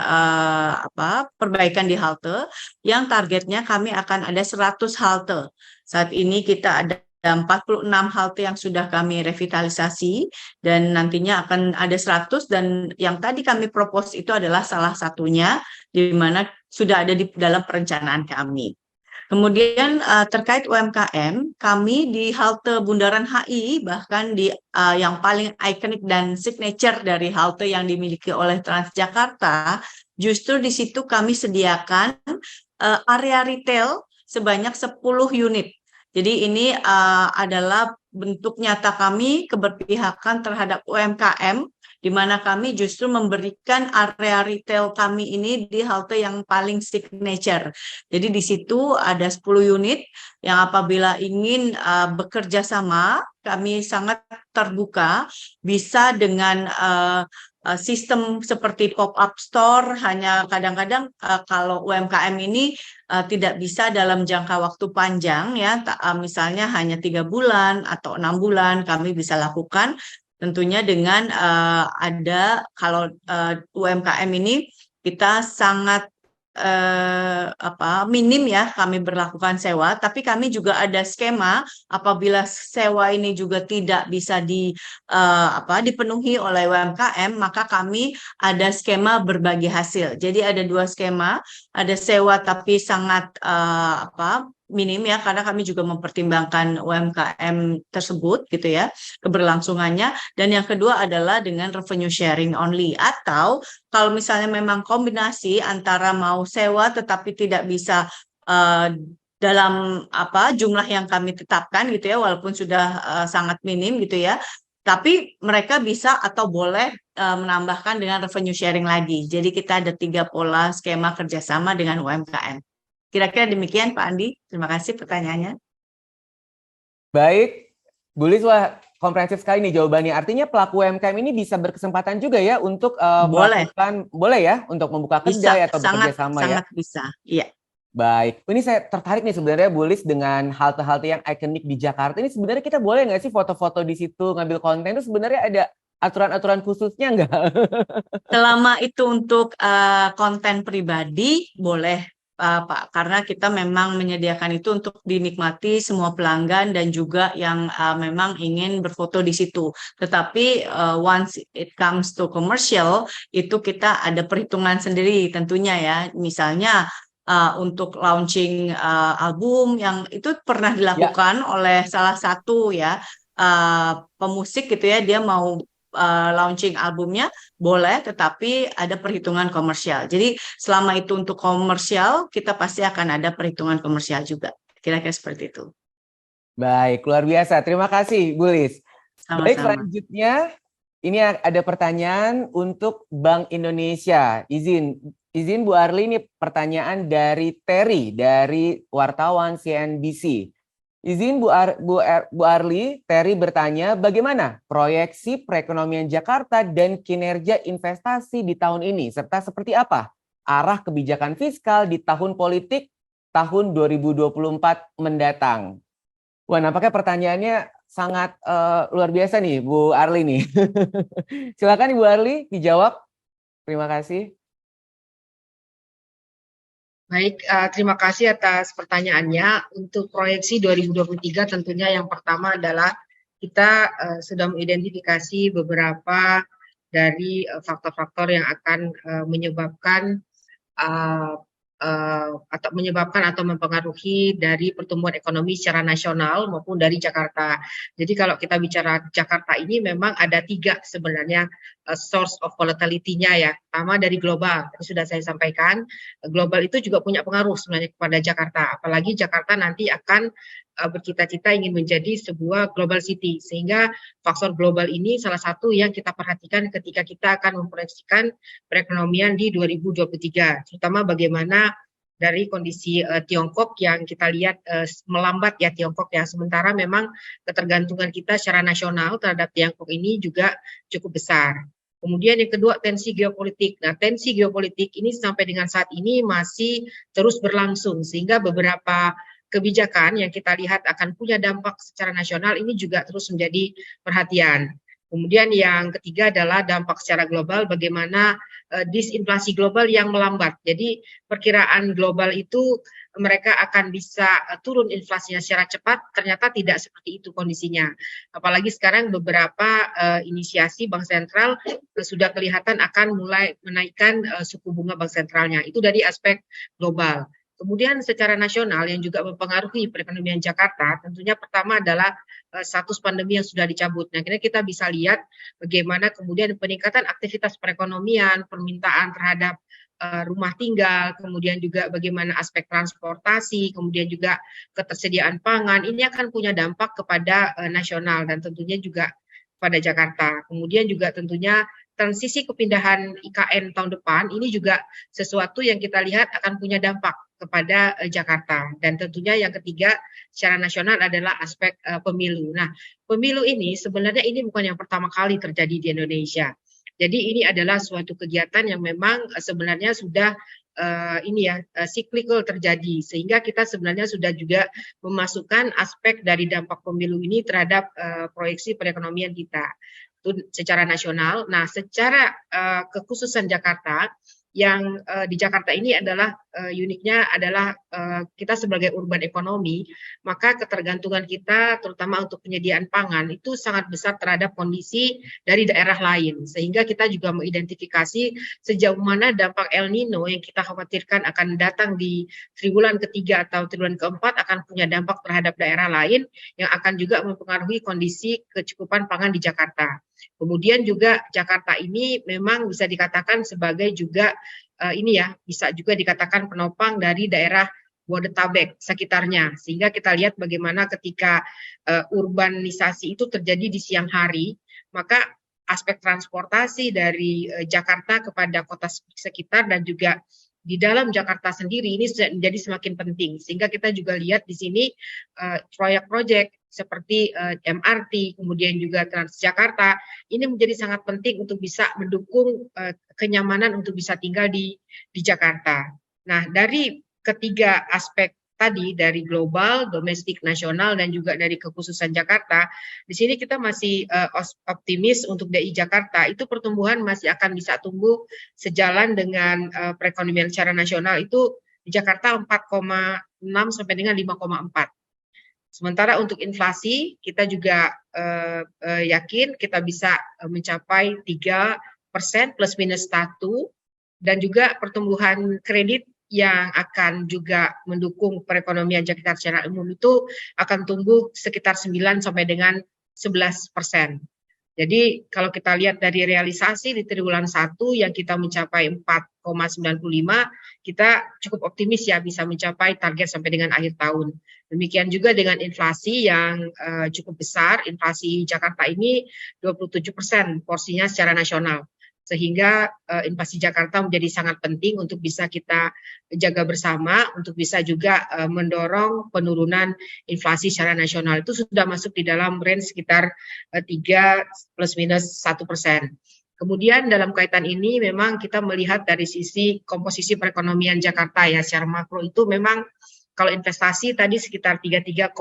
perbaikan di halte yang targetnya kami akan ada 100 halte. Saat ini kita ada 46 halte yang sudah kami revitalisasi dan nantinya akan ada 100, dan yang tadi kami propose itu adalah salah satunya di mana sudah ada di dalam perencanaan kami. Kemudian terkait UMKM, kami di halte Bundaran HI, bahkan di yang paling ikonik dan signature dari halte yang dimiliki oleh Transjakarta, justru di situ kami sediakan area retail sebanyak 10 unit. Jadi ini adalah bentuk nyata kami keberpihakan terhadap UMKM di mana kami justru memberikan area retail kami ini di halte yang paling signature. Jadi di situ ada 10 unit yang apabila ingin bekerja sama, kami sangat terbuka, bisa dengan sistem seperti pop-up store. Hanya kadang-kadang kalau UMKM ini tidak bisa dalam jangka waktu panjang ya, misalnya hanya 3 bulan atau 6 bulan kami bisa lakukan. Tentunya dengan ada kalau UMKM ini kita sangat minim ya kami berlakukan sewa, tapi kami juga ada skema apabila sewa ini juga tidak bisa dipenuhi oleh UMKM, maka kami ada skema berbagi hasil. Jadi ada 2 skema, ada sewa tapi sangat minim ya, karena kami juga mempertimbangkan UMKM tersebut gitu ya, keberlangsungannya. Dan yang kedua adalah dengan revenue sharing only, atau kalau misalnya memang kombinasi antara mau sewa tetapi tidak bisa dalam jumlah yang kami tetapkan gitu ya, walaupun sudah sangat minim gitu ya, tapi mereka bisa atau boleh menambahkan dengan revenue sharing lagi. Jadi kita ada 3 pola skema kerjasama dengan UMKM. Kira-kira demikian Pak Andi. Terima kasih pertanyaannya. Baik, Bu Lis, wah komprehensif sekali nih jawabannya. Artinya pelaku UMKM ini bisa berkesempatan juga ya untuk melakukan, boleh ya, untuk membuka kedai atau bekerja sama ya? Sangat bisa, iya. Baik, ini saya tertarik nih sebenarnya Bu Lis dengan halte-halte yang ikonik di Jakarta. Ini sebenarnya kita boleh nggak sih foto-foto di situ, ngambil konten itu sebenarnya ada aturan-aturan khususnya nggak? Selama itu untuk konten pribadi boleh Pak, karena kita memang menyediakan itu untuk dinikmati semua pelanggan dan juga yang memang ingin berfoto di situ. Tetapi once it comes to commercial, itu kita ada perhitungan sendiri tentunya ya. Misalnya untuk launching album yang itu pernah dilakukan oleh salah satu ya pemusik gitu ya, dia mau launching albumnya boleh, tetapi ada perhitungan komersial. Jadi selama itu untuk komersial, kita pasti akan ada perhitungan komersial juga. Kira-kira seperti itu. Baik, luar biasa. Terima kasih, Bu Lis. Sama-sama. Baik, selanjutnya ini ada pertanyaan untuk Bank Indonesia. Izin Bu Arli, ini pertanyaan dari Terry, dari wartawan CNBC. Izin Bu Arli, Terry bertanya, bagaimana proyeksi perekonomian Jakarta dan kinerja investasi di tahun ini, serta seperti apa arah kebijakan fiskal di tahun politik tahun 2024 mendatang? Wah, nampaknya pertanyaannya sangat luar biasa nih Bu Arli nih. Silakan Ibu Arli dijawab. Terima kasih. Baik, terima kasih atas pertanyaannya. Untuk proyeksi 2023 tentunya yang pertama adalah kita sudah mengidentifikasi beberapa dari faktor-faktor yang akan menyebabkan atau mempengaruhi dari pertumbuhan ekonomi secara nasional maupun dari Jakarta. Jadi kalau kita bicara Jakarta ini memang ada 3 sebenarnya source of volatility-nya ya. Pertama dari global, tadi sudah saya sampaikan, global itu juga punya pengaruh sebenarnya kepada Jakarta. Apalagi Jakarta nanti akan bercita-cita ingin menjadi sebuah global city, sehingga faktor global ini salah satu yang kita perhatikan ketika kita akan memproyeksikan perekonomian di 2023, terutama bagaimana dari kondisi Tiongkok yang kita lihat melambat ya Tiongkok ya, sementara memang ketergantungan kita secara nasional terhadap Tiongkok ini juga cukup besar. Kemudian yang kedua tensi geopolitik. Nah, tensi geopolitik ini sampai dengan saat ini masih terus berlangsung, sehingga beberapa kebijakan yang kita lihat akan punya dampak secara nasional ini juga terus menjadi perhatian. Kemudian yang ketiga adalah dampak secara global, bagaimana disinflasi global yang melambat. Jadi perkiraan global itu mereka akan bisa turun inflasinya secara cepat, ternyata tidak seperti itu kondisinya. Apalagi sekarang beberapa inisiasi Bank Sentral sudah kelihatan akan mulai menaikkan suku bunga Bank Sentralnya. Itu dari aspek global. Kemudian secara nasional yang juga mempengaruhi perekonomian Jakarta, tentunya pertama adalah status pandemi yang sudah dicabut. Nah, kita bisa lihat bagaimana kemudian peningkatan aktivitas perekonomian, permintaan terhadap rumah tinggal, kemudian juga bagaimana aspek transportasi, kemudian juga ketersediaan pangan, ini akan punya dampak kepada nasional dan tentunya juga pada Jakarta. Kemudian juga tentunya transisi kepindahan IKN tahun depan ini juga sesuatu yang kita lihat akan punya dampak kepada Jakarta. Dan tentunya yang ketiga secara nasional adalah aspek pemilu. Nah, pemilu ini sebenarnya ini bukan yang pertama kali terjadi di Indonesia. Jadi ini adalah suatu kegiatan yang memang sebenarnya sudah cyclical terjadi, sehingga kita sebenarnya sudah juga memasukkan aspek dari dampak pemilu ini terhadap proyeksi perekonomian kita itu secara nasional. Nah, secara kekhususan Jakarta, yang di Jakarta ini adalah uniknya adalah kita sebagai urban ekonomi, maka ketergantungan kita terutama untuk penyediaan pangan itu sangat besar terhadap kondisi dari daerah lain, sehingga kita juga mengidentifikasi sejauh mana dampak El Nino yang kita khawatirkan akan datang di triwulan ketiga atau triwulan keempat akan punya dampak terhadap daerah lain yang akan juga mempengaruhi kondisi kecukupan pangan di Jakarta. Kemudian juga Jakarta ini memang bisa dikatakan sebagai juga bisa juga dikatakan penopang dari daerah Bodetabek sekitarnya, sehingga kita lihat bagaimana ketika urbanisasi itu terjadi di siang hari, maka aspek transportasi dari Jakarta kepada kota sekitar dan juga di dalam Jakarta sendiri ini menjadi semakin penting, sehingga kita juga lihat di sini proyek-proyek seperti MRT, kemudian juga Transjakarta, ini menjadi sangat penting untuk bisa mendukung kenyamanan untuk bisa tinggal di Jakarta. Nah, dari ketiga aspek tadi, dari global, domestik, nasional, dan juga dari kekhususan Jakarta, di sini kita masih optimis untuk DI Jakarta, itu pertumbuhan masih akan bisa tumbuh sejalan dengan perekonomian secara nasional itu di Jakarta 4,6 sampai dengan 5,4. Sementara untuk inflasi, kita juga yakin kita bisa mencapai 3% plus minus 1, dan juga pertumbuhan kredit yang akan juga mendukung perekonomian Jakarta secara umum itu akan tumbuh sekitar 9 sampai dengan 11%. Jadi kalau kita lihat dari realisasi di triwulan 1 yang kita mencapai 4,95, kita cukup optimis ya bisa mencapai target sampai dengan akhir tahun. Demikian juga dengan inflasi yang cukup besar, inflasi Jakarta ini 27% porsinya secara nasional. Sehingga inflasi Jakarta menjadi sangat penting untuk bisa kita jaga bersama, untuk bisa juga mendorong penurunan inflasi secara nasional. Itu sudah masuk di dalam range sekitar 3 plus minus 1%. Kemudian dalam kaitan ini memang kita melihat dari sisi komposisi perekonomian Jakarta ya, secara makro itu memang kalau investasi tadi sekitar 33,6%,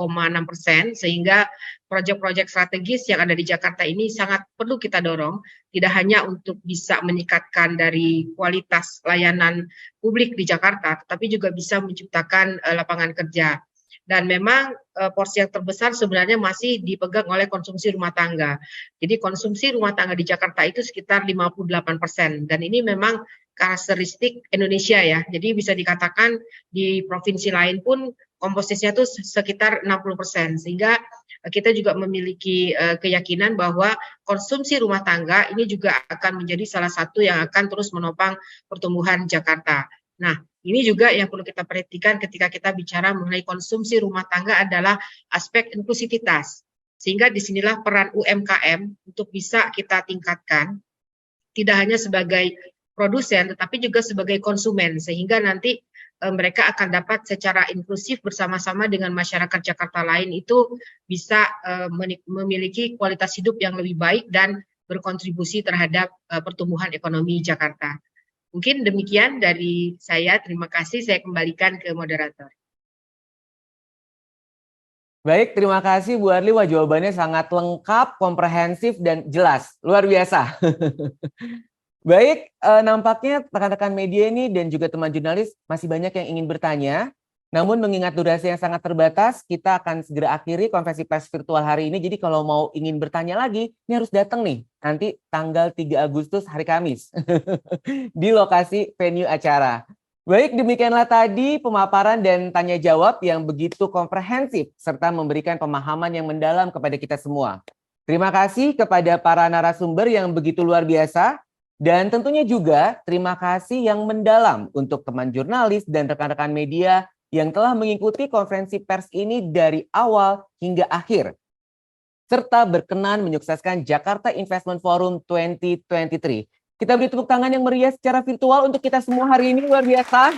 sehingga proyek-proyek strategis yang ada di Jakarta ini sangat perlu kita dorong, tidak hanya untuk bisa meningkatkan dari kualitas layanan publik di Jakarta, tapi juga bisa menciptakan lapangan kerja. Dan memang porsi yang terbesar sebenarnya masih dipegang oleh konsumsi rumah tangga. Jadi konsumsi rumah tangga di Jakarta itu sekitar 58%, dan ini memang karakteristik Indonesia ya. Jadi bisa dikatakan di provinsi lain pun komposisinya itu sekitar 60%, sehingga kita juga memiliki keyakinan bahwa konsumsi rumah tangga ini juga akan menjadi salah satu yang akan terus menopang pertumbuhan Jakarta. Nah, ini juga yang perlu kita perhatikan ketika kita bicara mengenai konsumsi rumah tangga adalah aspek inklusivitas. Sehingga disinilah peran UMKM untuk bisa kita tingkatkan, tidak hanya sebagai produsen, tetapi juga sebagai konsumen, sehingga nanti mereka akan dapat secara inklusif bersama-sama dengan masyarakat Jakarta lain itu bisa memiliki kualitas hidup yang lebih baik dan berkontribusi terhadap pertumbuhan ekonomi Jakarta. Mungkin demikian dari saya, terima kasih, saya kembalikan ke moderator. Baik, terima kasih Bu Arli. Wah, jawabannya sangat lengkap, komprehensif, dan jelas. Luar biasa. Baik, nampaknya rekan-rekan media ini dan juga teman jurnalis masih banyak yang ingin bertanya. Namun mengingat durasi yang sangat terbatas, kita akan segera akhiri konferensi pers virtual hari ini. Jadi kalau mau ingin bertanya lagi, ini harus datang nih. Nanti tanggal 3 Agustus hari Kamis di lokasi venue acara. Baik, demikianlah tadi pemaparan dan tanya jawab yang begitu komprehensif serta memberikan pemahaman yang mendalam kepada kita semua. Terima kasih kepada para narasumber yang begitu luar biasa. Dan tentunya juga terima kasih yang mendalam untuk teman jurnalis dan rekan-rekan media yang telah mengikuti konferensi pers ini dari awal hingga akhir. serta berkenan menyukseskan Jakarta Investment Forum 2023. Kita beri tepuk tangan yang meriah secara virtual untuk kita semua hari ini, luar biasa.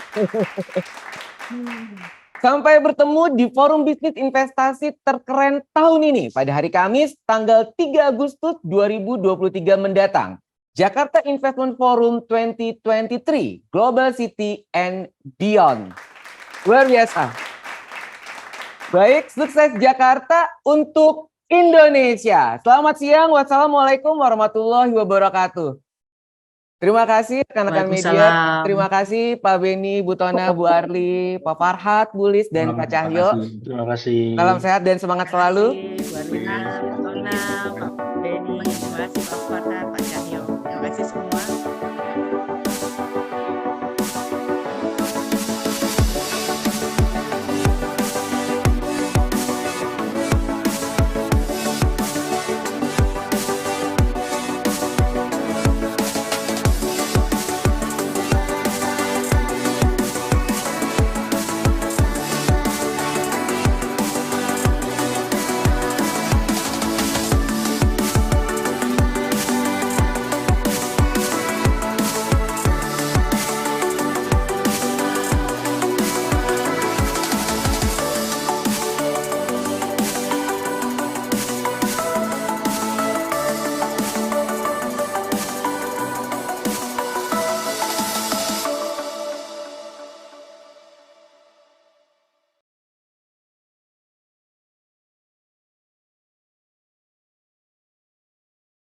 Sampai bertemu di forum bisnis investasi terkeren tahun ini pada hari Kamis tanggal 3 Agustus 2023 mendatang. Jakarta Investment Forum 2023, Global City and Beyond. Luar biasa. Baik, sukses Jakarta untuk Indonesia. Selamat siang, wassalamualaikum warahmatullahi wabarakatuh. Terima kasih rekan-rekan media, Waalaikumsalam. terima kasih Pak Beni, Bu Tona, Bu Arli, Pak Farhat, Bu Lis, dan Pak Cahyo. Terima kasih. Salam sehat dan semangat selalu. Bu Arlina, Bu Tona, Pak Beni, terima kasih Pak Farhan, Pak